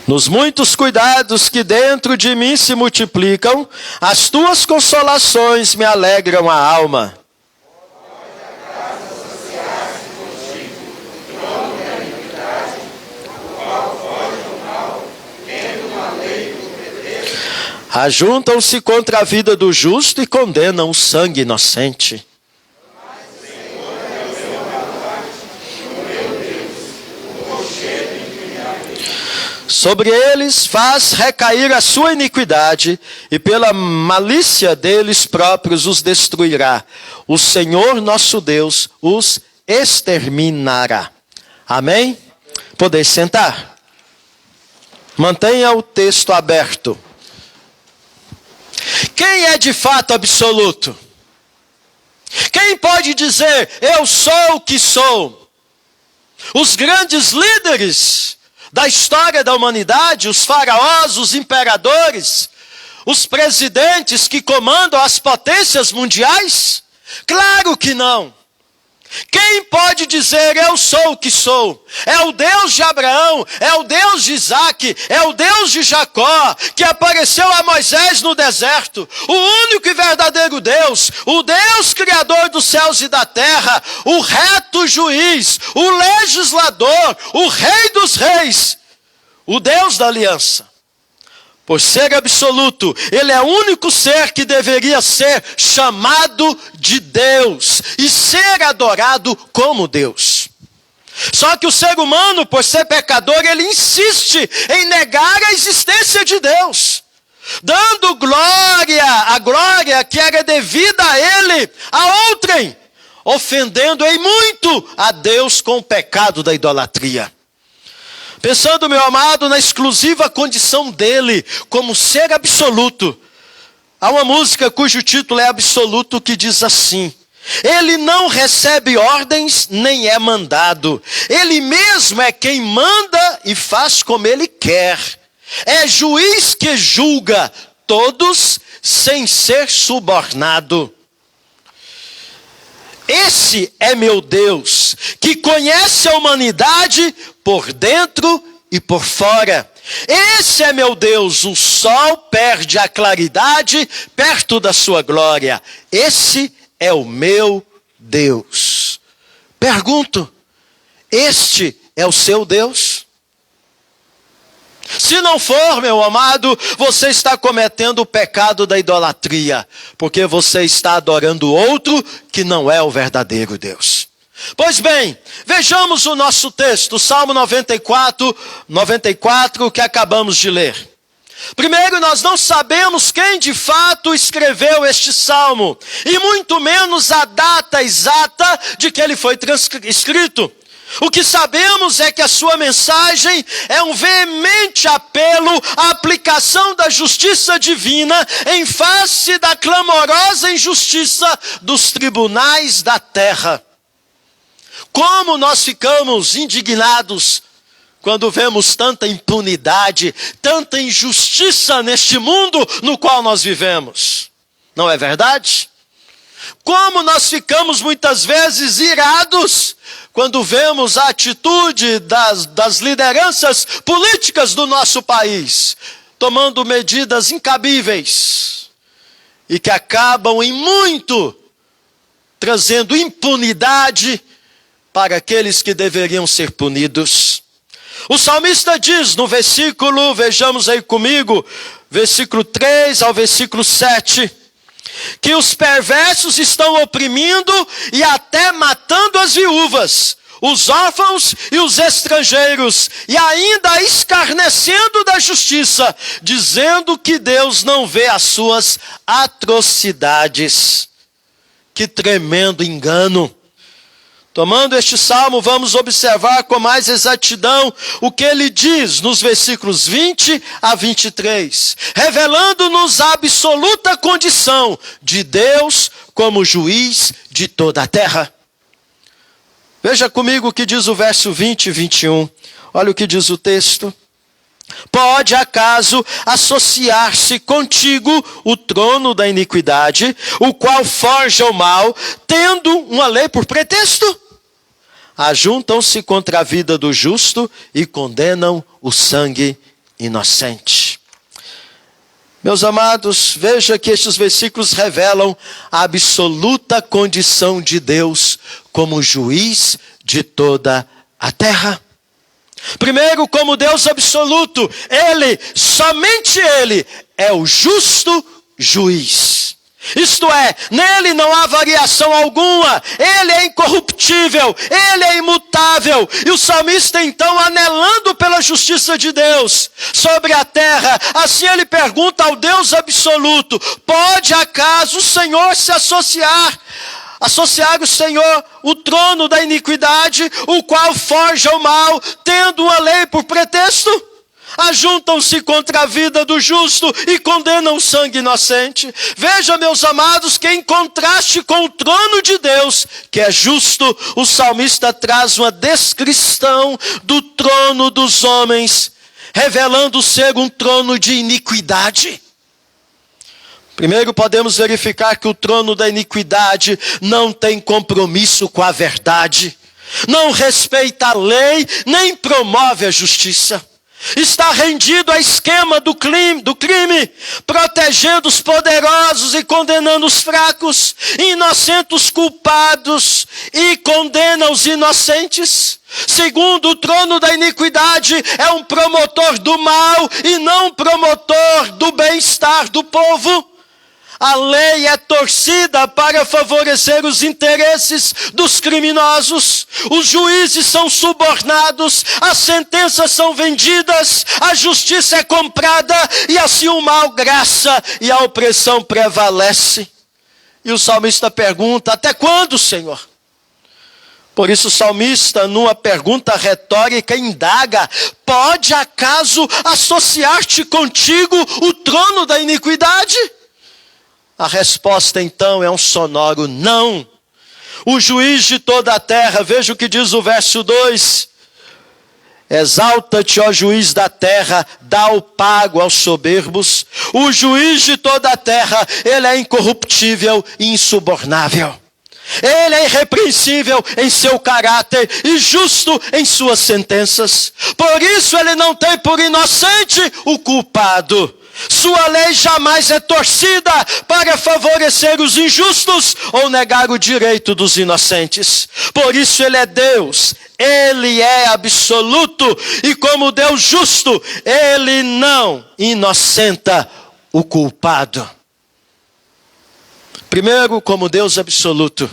Nos muitos cuidados que dentro de mim se multiplicam, as tuas consolações me alegram a alma. Ajuntam-se contra a vida do justo e condenam o sangue inocente. Sobre eles faz recair a sua iniquidade, e pela malícia deles próprios os destruirá. O Senhor nosso Deus os exterminará. Amém? Podeis sentar. Mantenha o texto aberto. Quem é de fato absoluto? Quem pode dizer, eu sou o que sou? Os grandes líderes da história da humanidade, os faraós, os imperadores, os presidentes que comandam as potências mundiais? Claro que não. Quem pode dizer eu sou o que sou? É o Deus de Abraão, é o Deus de Isaac, é o Deus de Jacó, que apareceu a Moisés no deserto. O único e verdadeiro Deus, o Deus criador dos céus e da terra, o reto juiz, o legislador, o rei dos reis, o Deus da aliança. Por ser absoluto, ele é o único ser que deveria ser chamado de Deus e ser adorado como Deus. Só que o ser humano, por ser pecador, ele insiste em negar a existência de Deus, dando a glória que era devida a ele, a outrem, ofendendo em muito a Deus com o pecado da idolatria. Pensando, meu amado, na exclusiva condição dele como ser absoluto. Há uma música cujo título é absoluto que diz assim: ele não recebe ordens nem é mandado. Ele mesmo é quem manda e faz como ele quer. É juiz que julga todos sem ser subornado. Esse é meu Deus, que conhece a humanidade por dentro e por fora. Esse é meu Deus, o sol perde a claridade perto da sua glória. Esse é o meu Deus. Pergunto, este é o seu Deus? Se não for, meu amado, você está cometendo o pecado da idolatria, porque você está adorando outro que não é o verdadeiro Deus. Pois bem, vejamos o nosso texto, Salmo 94, que acabamos de ler. Primeiro, nós não sabemos quem de fato escreveu este salmo, e muito menos a data exata de que ele foi escrito. O que sabemos é que a sua mensagem é um veemente apelo à aplicação da justiça divina em face da clamorosa injustiça dos tribunais da terra. Como nós ficamos indignados quando vemos tanta impunidade, tanta injustiça neste mundo no qual nós vivemos. Não é verdade? Como nós ficamos muitas vezes irados quando vemos a atitude das lideranças políticas do nosso país, tomando medidas incabíveis e que acabam em muito trazendo impunidade para aqueles que deveriam ser punidos. O salmista diz no versículo, vejamos aí comigo, versículo 3 ao versículo 7, que os perversos estão oprimindo e até matando as viúvas, os órfãos e os estrangeiros, e ainda escarnecendo da justiça, dizendo que Deus não vê as suas atrocidades. Que tremendo engano! Tomando este salmo, vamos observar com mais exatidão o que ele diz nos versículos 20 a 23, revelando-nos a absoluta condição de Deus como juiz de toda a terra. Veja comigo o que diz o verso 20 e 21. Olha o que diz o texto. Pode acaso associar-se contigo o trono da iniquidade, o qual forja o mal, tendo uma lei por pretexto? Ajuntam-se contra a vida do justo e condenam o sangue inocente. Meus amados, veja que estes versículos revelam a absoluta condição de Deus como juiz de toda a terra. Primeiro, como Deus absoluto, Ele, somente Ele, é o justo juiz. Isto é, nele não há variação alguma, ele é incorruptível, ele é imutável. E o salmista então, anelando pela justiça de Deus sobre a terra, assim ele pergunta ao Deus absoluto: pode acaso o Senhor se associar o Senhor o trono da iniquidade, o qual forja o mal, tendo uma lei por pretexto? Ajuntam-se contra a vida do justo e condenam o sangue inocente. Veja, meus amados, que em contraste com o trono de Deus, que é justo, o salmista traz uma descrição do trono dos homens, revelando ser um trono de iniquidade. Primeiro, podemos verificar que o trono da iniquidade não tem compromisso com a verdade, não respeita a lei, nem promove a justiça. Está rendido a esquema do crime, protegendo os poderosos e condenando os fracos, inocenta os culpados e condena os inocentes. Segundo, o trono da iniquidade é um promotor do mal e não promotor do bem-estar do povo. A lei é torcida para favorecer os interesses dos criminosos. Os juízes são subornados, as sentenças são vendidas, a justiça é comprada e assim o mal graça e a opressão prevalece. E o salmista pergunta: até quando, Senhor? Por isso o salmista, numa pergunta retórica, indaga: pode acaso associar-te contigo o trono da iniquidade? A resposta então é um sonoro não. O juiz de toda a terra, veja o que diz o verso 2. Exalta-te, ó juiz da terra, dá o pago aos soberbos. O juiz de toda a terra, ele é incorruptível e insubornável. Ele é irrepreensível em seu caráter e justo em suas sentenças. Por isso ele não tem por inocente o culpado. Sua lei jamais é torcida para favorecer os injustos ou negar o direito dos inocentes. Por isso ele é Deus, ele é absoluto e como Deus justo, ele não inocenta o culpado. Primeiro, como Deus absoluto,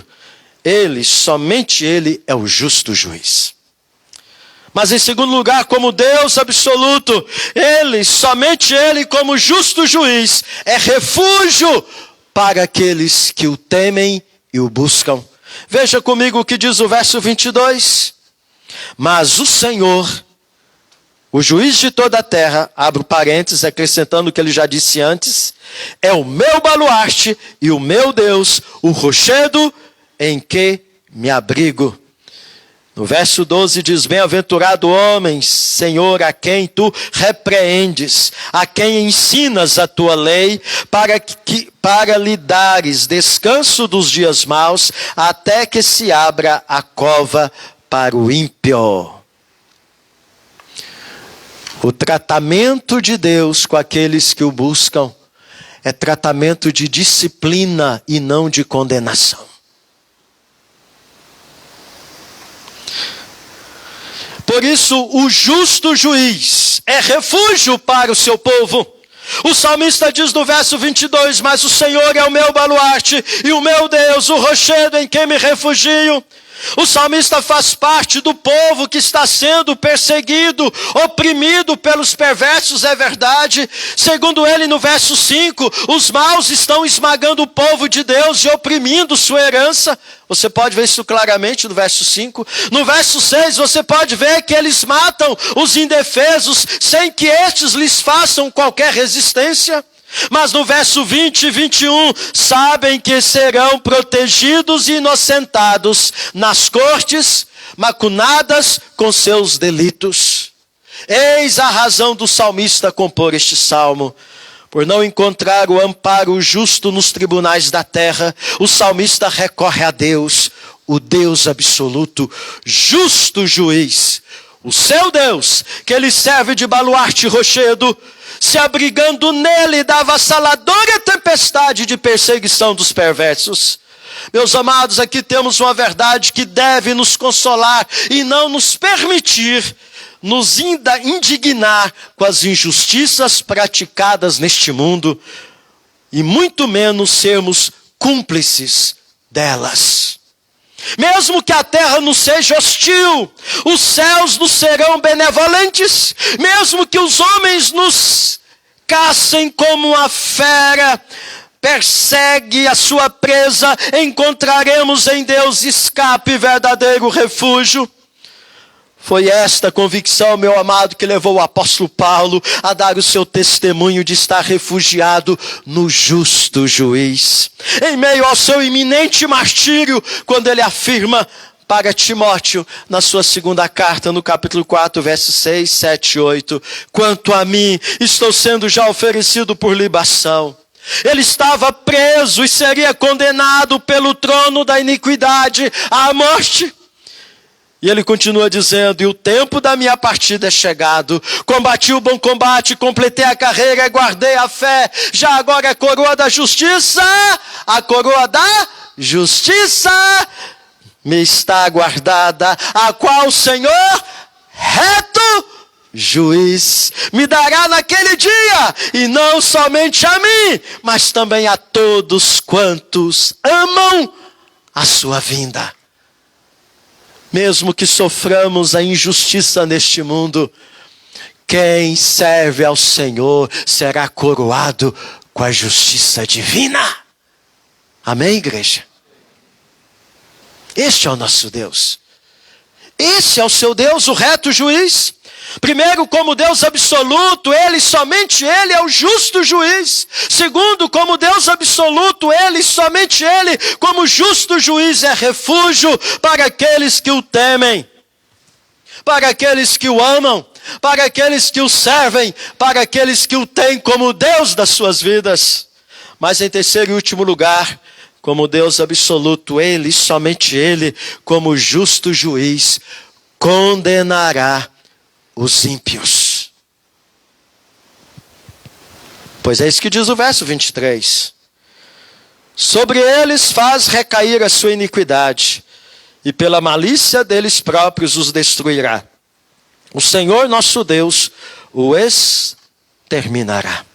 somente ele é o justo juiz. Mas em segundo lugar, como Deus absoluto, somente ele como justo juiz, é refúgio para aqueles que o temem e o buscam. Veja comigo o que diz o verso 22. Mas o Senhor, o juiz de toda a terra, abro parênteses, acrescentando o que ele já disse antes, é o meu baluarte e o meu Deus, o rochedo em que me abrigo. No verso 12 diz: bem-aventurado homem, Senhor, a quem tu repreendes, a quem ensinas a tua lei, para lhe dares descanso dos dias maus, até que se abra a cova para o ímpio. O tratamento de Deus com aqueles que o buscam é tratamento de disciplina e não de condenação. Por isso, o justo juiz é refúgio para o seu povo. O salmista diz no verso 22, mas o Senhor é o meu baluarte e o meu Deus, o rochedo em quem me refugio. O salmista faz parte do povo que está sendo perseguido, oprimido pelos perversos, é verdade. Segundo ele, no verso 5, os maus estão esmagando o povo de Deus e oprimindo sua herança. Você pode ver isso claramente no verso 5. No verso 6, você pode ver que eles matam os indefesos sem que estes lhes façam qualquer resistência. Mas no verso 20 e 21, sabem que serão protegidos e inocentados nas cortes, macunadas com seus delitos. Eis a razão do salmista compor este salmo. Por não encontrar o amparo justo nos tribunais da terra, o salmista recorre a Deus, o Deus absoluto, justo juiz. O seu Deus, que ele serve de baluarte e rochedo, se abrigando nele da avassaladora tempestade de perseguição dos perversos. Meus amados, aqui temos uma verdade que deve nos consolar e não nos permitir nos indignar com as injustiças praticadas neste mundo e muito menos sermos cúmplices delas. Mesmo que a terra nos seja hostil, os céus nos serão benevolentes. Mesmo que os homens nos caçem como uma fera, persegue a sua presa, encontraremos em Deus escape e verdadeiro refúgio. Foi esta convicção, meu amado, que levou o apóstolo Paulo a dar o seu testemunho de estar refugiado no justo juiz. Em meio ao seu iminente martírio, quando ele afirma para Timóteo, na sua segunda carta, no capítulo 4, versos 6, 7 e 8, quanto a mim, estou sendo já oferecido por libação. Ele estava preso e seria condenado pelo trono da iniquidade à morte. E ele continua dizendo: e o tempo da minha partida é chegado. Combati o bom combate, completei a carreira, guardei a fé. Já agora a coroa da justiça, a coroa da justiça me está guardada, a qual o Senhor, reto juiz, me dará naquele dia, e não somente a mim, mas também a todos quantos amam a sua vinda. Mesmo que soframos a injustiça neste mundo, quem serve ao Senhor será coroado com a justiça divina. Amém, igreja? Este é o nosso Deus. Esse é o seu Deus, o reto juiz. Primeiro, como Deus absoluto, Ele, somente Ele é o justo juiz. Segundo, como Deus absoluto, Ele, somente Ele, como justo juiz, é refúgio para aqueles que o temem, para aqueles que o amam, para aqueles que o servem, para aqueles que o têm como Deus das suas vidas. Mas em terceiro e último lugar, como Deus absoluto, Ele, somente Ele, como justo juiz, condenará os ímpios. Pois é isso que diz o verso 23. Sobre eles faz recair a sua iniquidade, e pela malícia deles próprios os destruirá. O Senhor nosso Deus o exterminará.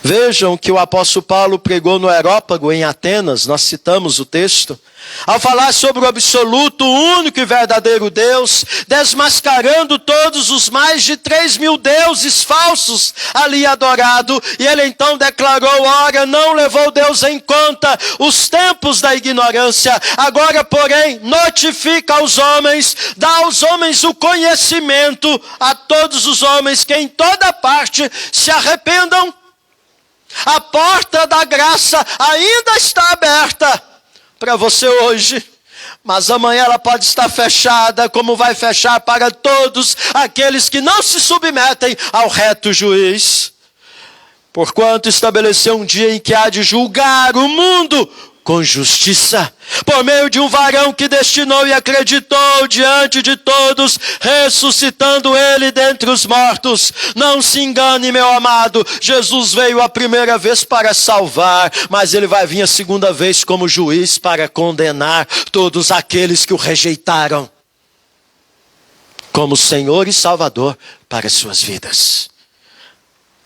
Vejam que o apóstolo Paulo pregou no Areópago em Atenas, nós citamos o texto, ao falar sobre o absoluto, único e verdadeiro Deus, desmascarando todos os mais de 3.000 deuses falsos ali adorados, e ele então declarou: ora, não levou Deus em conta os tempos da ignorância, agora porém notifica aos homens, dá aos homens o conhecimento, a todos os homens que em toda parte se arrependam. A porta da graça ainda está aberta para você hoje, mas amanhã ela pode estar fechada, como vai fechar para todos aqueles que não se submetem ao reto juiz. Porquanto estabeleceu um dia em que há de julgar o mundo com justiça, por meio de um varão que destinou e acreditou diante de todos, ressuscitando ele dentre os mortos. Não se engane, meu amado, Jesus veio a primeira vez para salvar, mas ele vai vir a segunda vez como juiz para condenar todos aqueles que o rejeitaram como Senhor e Salvador para suas vidas.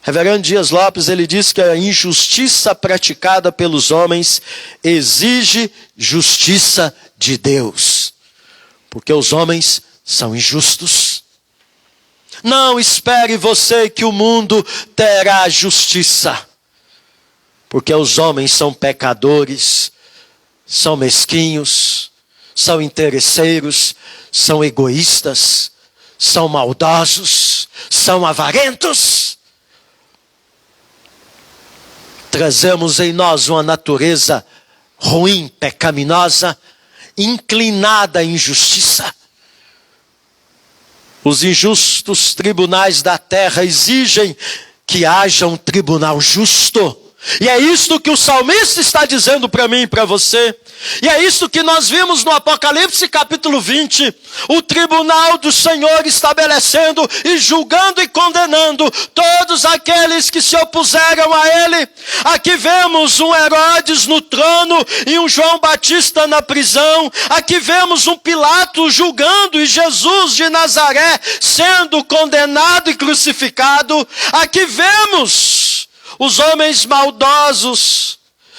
Reverendo Dias Lopes, ele diz que a injustiça praticada pelos homens exige justiça de Deus, porque os homens são injustos. Não espere você que o mundo terá justiça, porque os homens são pecadores, são mesquinhos, são interesseiros, são egoístas, são maldosos, são avarentos. Trazemos em nós uma natureza ruim, pecaminosa, inclinada à injustiça. Os injustos tribunais da terra exigem que haja um tribunal justo. E é isto que o salmista está dizendo para mim e para você. E é isto que nós vimos no Apocalipse capítulo 20. O tribunal do Senhor estabelecendo e julgando e condenando todos aqueles que se opuseram a Ele. Aqui vemos um Herodes no trono e um João Batista na prisão. Aqui vemos um Pilatos julgando e Jesus de Nazaré sendo condenado e crucificado. Aqui vemos os homens maldosos,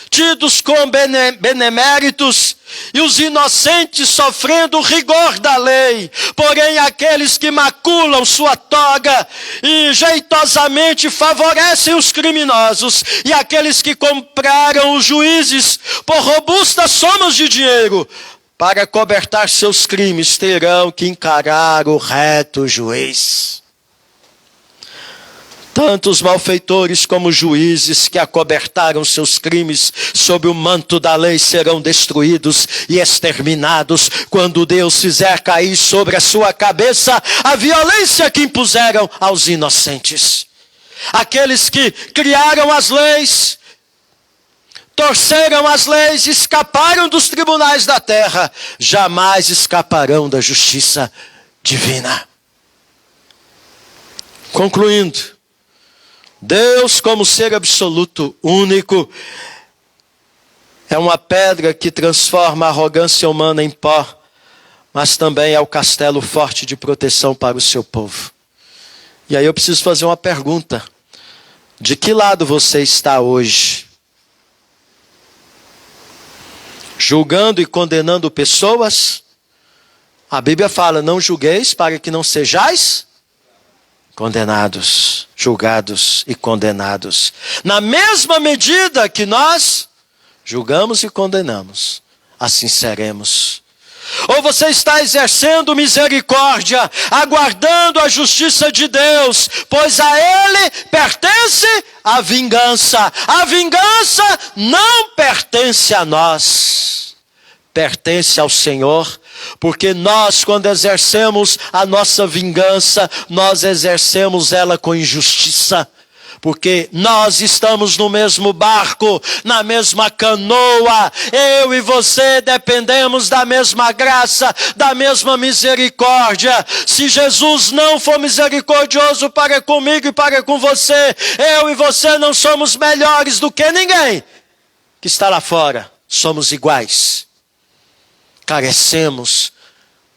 tidos como beneméritos, e os inocentes sofrendo o rigor da lei. Porém, aqueles que maculam sua toga e jeitosamente favorecem os criminosos, e aqueles que compraram os juízes por robustas somas de dinheiro, para cobertar seus crimes, terão que encarar o reto juiz. Tanto os malfeitores como os juízes que acobertaram seus crimes sob o manto da lei serão destruídos e exterminados quando Deus fizer cair sobre a sua cabeça a violência que impuseram aos inocentes. Aqueles que criaram as leis, torceram as leis, escaparam dos tribunais da terra, jamais escaparão da justiça divina. Concluindo, Deus como ser absoluto, único, é uma pedra que transforma a arrogância humana em pó, mas também é o castelo forte de proteção para o seu povo. E aí eu preciso fazer uma pergunta: de que lado você está hoje? Julgando e condenando pessoas? A Bíblia fala: não julgueis para que não sejais condenados, julgados e condenados. Na mesma medida que nós julgamos e condenamos, assim seremos. Ou você está exercendo misericórdia, aguardando a justiça de Deus, pois a Ele pertence a vingança. A vingança não pertence a nós, pertence ao Senhor. Porque nós, quando exercemos a nossa vingança, nós exercemos ela com injustiça. Porque nós estamos no mesmo barco, na mesma canoa. Eu e você dependemos da mesma graça, da mesma misericórdia. Se Jesus não for misericordioso para comigo e para com você, eu e você não somos melhores do que ninguém que está lá fora. Somos iguais. Carecemos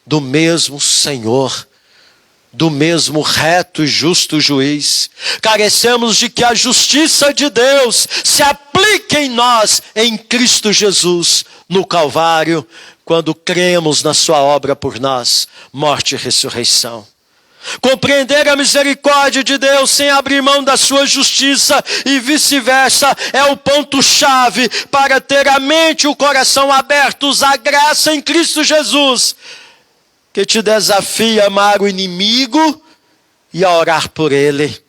do mesmo Senhor, do mesmo reto e justo juiz. Carecemos de que a justiça de Deus se aplique em nós, em Cristo Jesus, no Calvário, quando cremos na sua obra por nós, morte e ressurreição. Compreender a misericórdia de Deus sem abrir mão da sua justiça e vice-versa é o ponto-chave para ter a mente e o coração abertos à graça em Cristo Jesus, que te desafia a amar o inimigo e a orar por ele.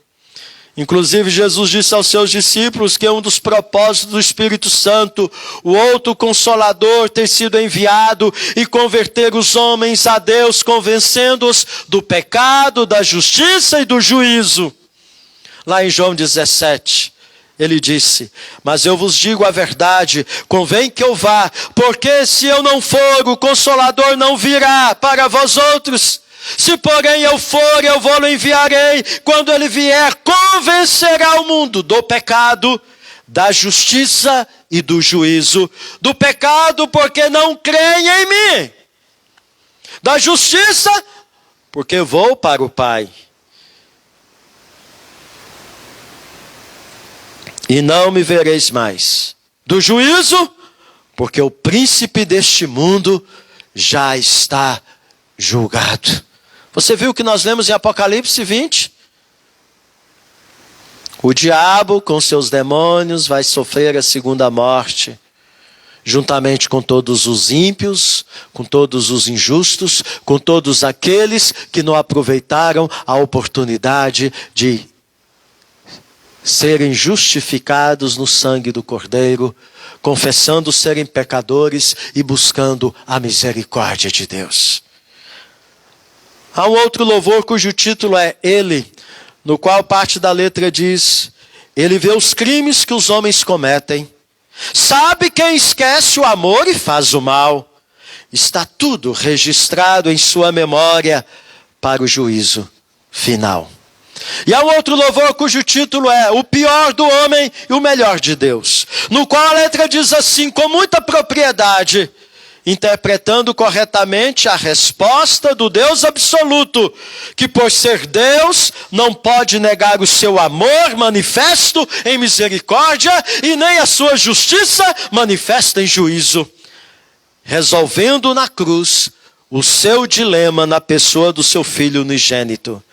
Inclusive Jesus disse aos seus discípulos que um dos propósitos do Espírito Santo, o outro Consolador, ter sido enviado e converter os homens a Deus, convencendo-os do pecado, da justiça e do juízo. Lá em João 17, ele disse: mas eu vos digo a verdade, convém que eu vá, porque se eu não for, o Consolador não virá para vós outros. Se porém eu for, eu vou-lo enviarei. Quando ele vier, convencerá o mundo do pecado, da justiça e do juízo. Do pecado, porque não creem em mim. Da justiça, porque vou para o Pai. E não me vereis mais. Do juízo, porque o príncipe deste mundo já está julgado. Você viu o que nós lemos em Apocalipse 20? O diabo com seus demônios vai sofrer a segunda morte, juntamente com todos os ímpios, com todos os injustos, com todos aqueles que não aproveitaram a oportunidade de serem justificados no sangue do Cordeiro, confessando serem pecadores e buscando a misericórdia de Deus. Há um outro louvor cujo título é Ele, no qual parte da letra diz: Ele vê os crimes que os homens cometem, sabe quem esquece o amor e faz o mal, está tudo registrado em sua memória para o juízo final. E há um outro louvor cujo título é O pior do homem e o melhor de Deus, no qual a letra diz assim, com muita propriedade, interpretando corretamente a resposta do Deus absoluto, que por ser Deus não pode negar o seu amor manifesto em misericórdia e nem a sua justiça manifesta em juízo, resolvendo na cruz o seu dilema na pessoa do seu Filho unigênito.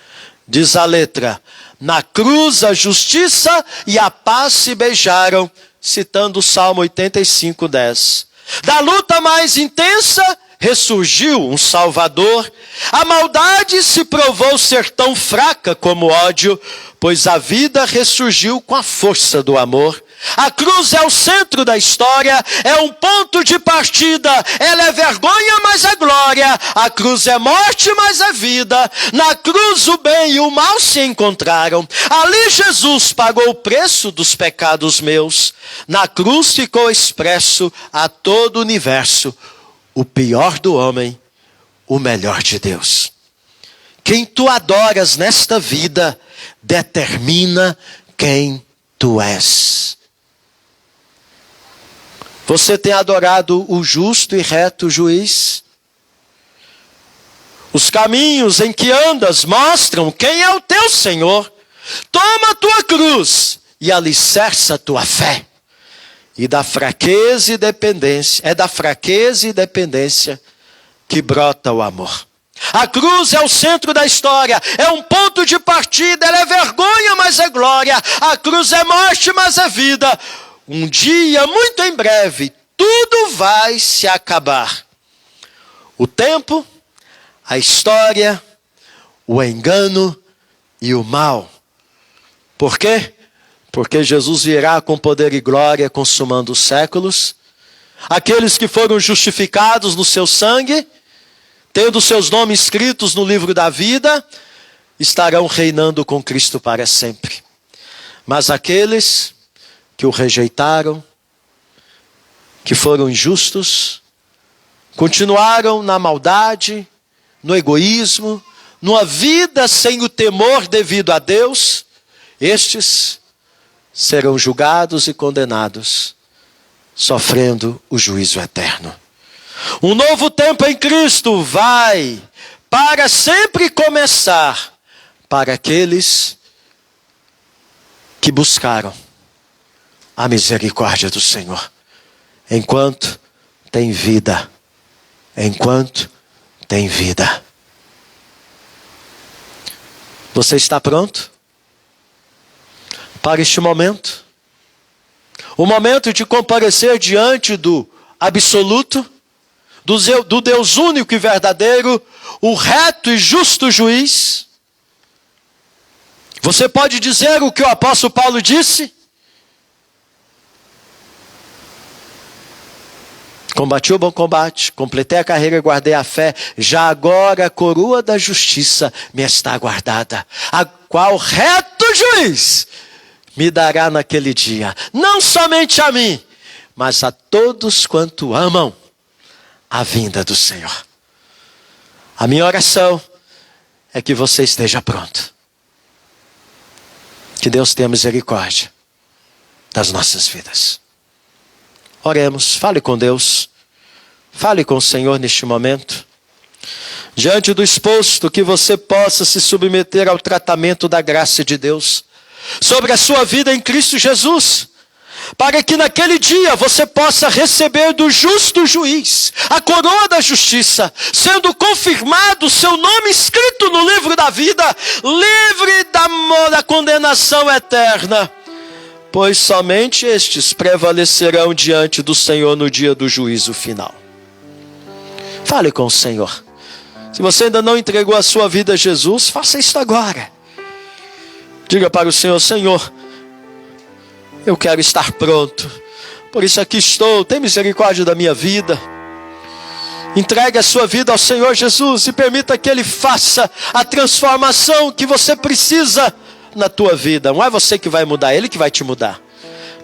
Diz a letra: na cruz a justiça e a paz se beijaram, citando o Salmo 85:10. Da luta mais intensa, ressurgiu um Salvador. A maldade se provou ser tão fraca como o ódio, pois a vida ressurgiu com a força do amor. A cruz é o centro da história, é um ponto de partida. Ela é vergonha, mas é glória. A cruz é morte, mas é vida. Na cruz o bem e o mal se encontraram. Ali Jesus pagou o preço dos pecados meus. Na cruz ficou expresso a todo o universo o pior do homem, o melhor de Deus. Quem tu adoras nesta vida determina quem tu és. Você tem adorado o justo e reto juiz? Os caminhos em que andas mostram quem é o teu Senhor. Toma a tua cruz e alicerça a tua fé. E da fraqueza e dependência, é da fraqueza e dependência que brota o amor. A cruz é o centro da história, é um ponto de partida, ela é vergonha, mas é glória. A cruz é morte, mas é vida. Um dia, muito em breve, tudo vai se acabar. O tempo, a história, o engano e o mal. Por quê? Porque Jesus virá com poder e glória, consumando os séculos. Aqueles que foram justificados no seu sangue, tendo seus nomes escritos no livro da vida, estarão reinando com Cristo para sempre. Mas aqueles que o rejeitaram, que foram injustos, continuaram na maldade, no egoísmo, numa vida sem o temor devido a Deus, estes serão julgados e condenados, sofrendo o juízo eterno. Um novo tempo em Cristo vai para sempre começar para aqueles que buscaram a misericórdia do Senhor. Enquanto tem vida, enquanto tem vida. Você está pronto para este momento? O momento de comparecer diante do absoluto, do Deus único e verdadeiro, o reto e justo juiz. Você pode dizer o que o apóstolo Paulo disse? Combati o bom combate, completei a carreira e guardei a fé. Já agora a coroa da justiça me está guardada, a qual reto juiz me dará naquele dia. Não somente a mim, mas a todos quanto amam a vinda do Senhor. A minha oração é que você esteja pronto. Que Deus tenha misericórdia das nossas vidas. Oremos, fale com Deus, fale com o Senhor neste momento. Diante do exposto, que você possa se submeter ao tratamento da graça de Deus sobre a sua vida em Cristo Jesus, para que naquele dia você possa receber do justo juiz a coroa da justiça, sendo confirmado o seu nome escrito no livro da vida, livre da condenação eterna, pois somente estes prevalecerão diante do Senhor no dia do juízo final. Fale com o Senhor. Se você ainda não entregou a sua vida a Jesus, faça isso agora. Diga para o Senhor: Senhor, eu quero estar pronto, por isso aqui estou, tem misericórdia da minha vida. Entregue a sua vida ao Senhor Jesus e permita que Ele faça a transformação que você precisa na tua vida. Não é você que vai mudar, é Ele que vai te mudar.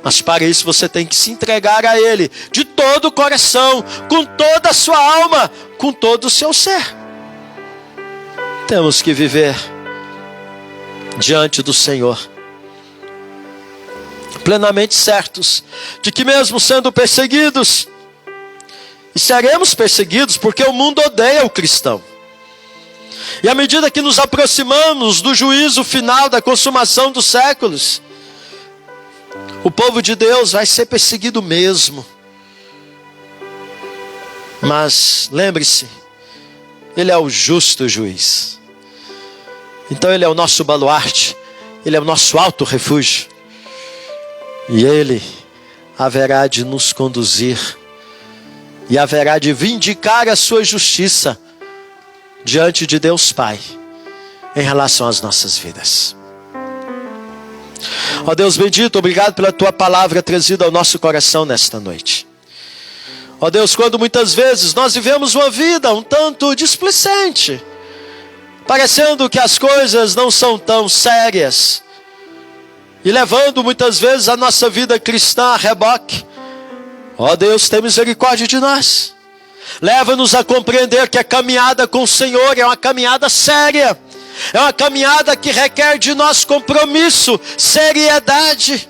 Mas para isso você tem que se entregar a Ele de todo o coração, com toda a sua alma, com todo o seu ser. Temos que viver diante do Senhor plenamente certos de que mesmo sendo perseguidos, e seremos perseguidos porque o mundo odeia o cristão, e à medida que nos aproximamos do juízo final, da consumação dos séculos, o povo de Deus vai ser perseguido mesmo. Mas lembre-se, Ele é o justo juiz. Então Ele é o nosso baluarte, Ele é o nosso alto refúgio, e Ele haverá de nos conduzir e haverá de vindicar a sua justiça diante de Deus Pai em relação às nossas vidas. Ó Deus bendito, obrigado pela tua palavra trazida ao nosso coração nesta noite. Ó Deus, quando muitas vezes nós vivemos uma vida um tanto displicente, parecendo que as coisas não são tão sérias, e levando muitas vezes a nossa vida cristã a reboque, ó Deus, tem misericórdia de nós. Leva-nos a compreender que a caminhada com o Senhor é uma caminhada séria, é uma caminhada que requer de nós compromisso, seriedade.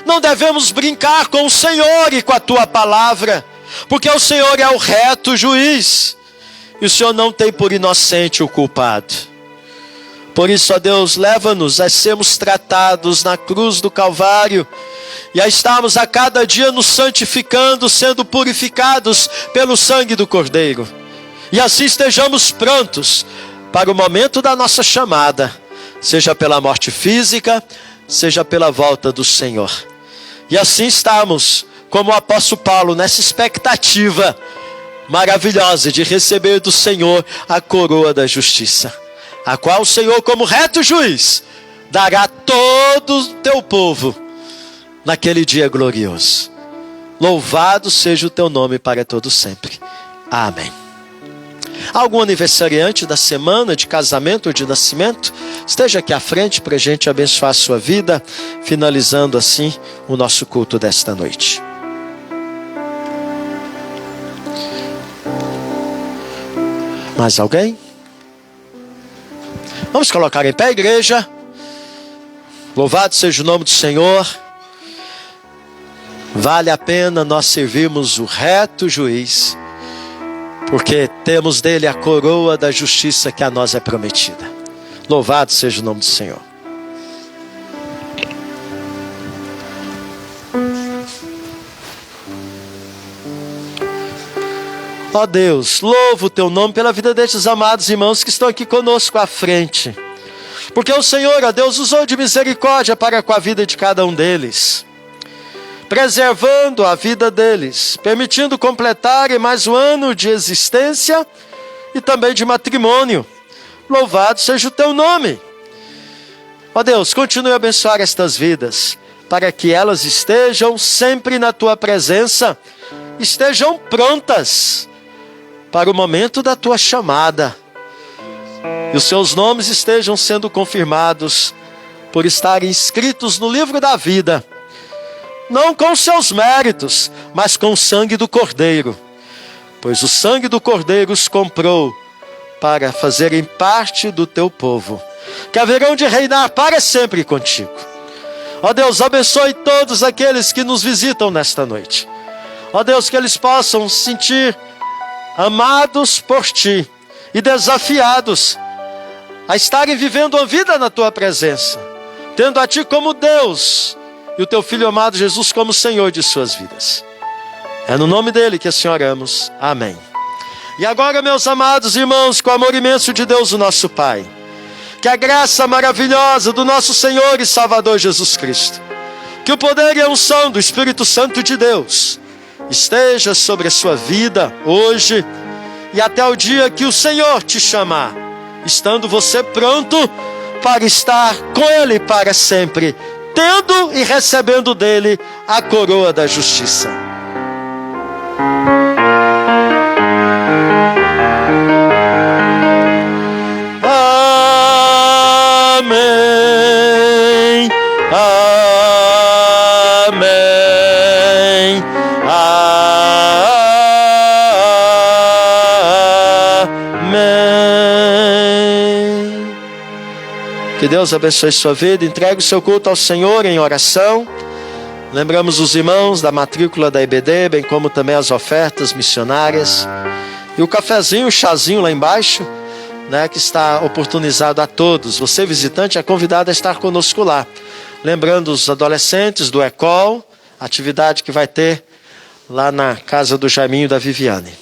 Não devemos brincar com o Senhor e com a tua palavra, porque o Senhor é o reto juiz, e o Senhor não tem por inocente o culpado. Por isso, ó Deus, leva-nos a sermos tratados na cruz do Calvário, e a estarmos a cada dia nos santificando, sendo purificados pelo sangue do Cordeiro. E assim estejamos prontos para o momento da nossa chamada, seja pela morte física, seja pela volta do Senhor. E assim estamos, como o apóstolo Paulo, nessa expectativa maravilhosa de receber do Senhor a coroa da justiça, a qual o Senhor, como reto juiz, dará a todo o teu povo naquele dia glorioso. Louvado seja o teu nome para todo sempre. Amém. Algum aniversariante da semana de casamento ou de nascimento? Esteja aqui à frente para a gente abençoar a sua vida, finalizando assim o nosso culto desta noite. Mais alguém? Vamos colocar em pé, igreja. Louvado seja o nome do Senhor. Vale a pena nós servirmos o reto juiz, porque temos dele a coroa da justiça que a nós é prometida. Louvado seja o nome do Senhor. Ó Deus, louvo o teu nome pela vida destes amados irmãos que estão aqui conosco à frente, porque o Senhor, ó Deus, usou de misericórdia para com a vida de cada um deles, preservando a vida deles, permitindo completarem mais um ano de existência e também de matrimônio. Louvado seja o teu nome. Ó Deus, continue a abençoar estas vidas, para que elas estejam sempre na tua presença, estejam prontas para o momento da tua chamada, e os seus nomes estejam sendo confirmados por estarem inscritos no livro da vida, não com seus méritos, mas com o sangue do Cordeiro, pois o sangue do Cordeiro os comprou para fazerem parte do teu povo, que haverão de reinar para sempre contigo. Ó Deus, abençoe todos aqueles que nos visitam nesta noite. Ó Deus, que eles possam sentir amados por ti e desafiados a estarem vivendo uma vida na tua presença, tendo a ti como Deus e o teu Filho amado Jesus como Senhor de suas vidas. É no nome dele que assim oramos. Amém. E agora, meus amados irmãos, com o amor imenso de Deus, o nosso Pai, que a graça maravilhosa do nosso Senhor e Salvador Jesus Cristo, que o poder e a unção do Espírito Santo de Deus esteja sobre a sua vida hoje e até o dia que o Senhor te chamar, estando você pronto para estar com Ele para sempre, tendo e recebendo dele a coroa da justiça. Amém. Amém. Amém. Que Deus abençoe sua vida. Entregue o seu culto ao Senhor em oração. Lembramos os irmãos da matrícula da EBD, bem como também as ofertas missionárias. E o cafezinho, o chazinho lá embaixo, né, que está oportunizado a todos. Você, visitante, é convidado a estar conosco lá. Lembrando os adolescentes do ECOL, atividade que vai ter lá na casa do Jaiminho e da Viviane.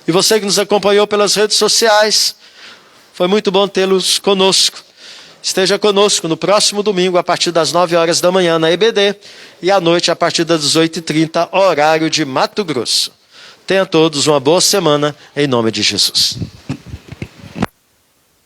E você que nos acompanhou pelas redes sociais, foi muito bom tê-los conosco. Esteja conosco no próximo domingo, a partir das 9 horas da manhã na EBD, e à noite a partir das 18h30, horário de Mato Grosso. Tenha todos uma boa semana, em nome de Jesus.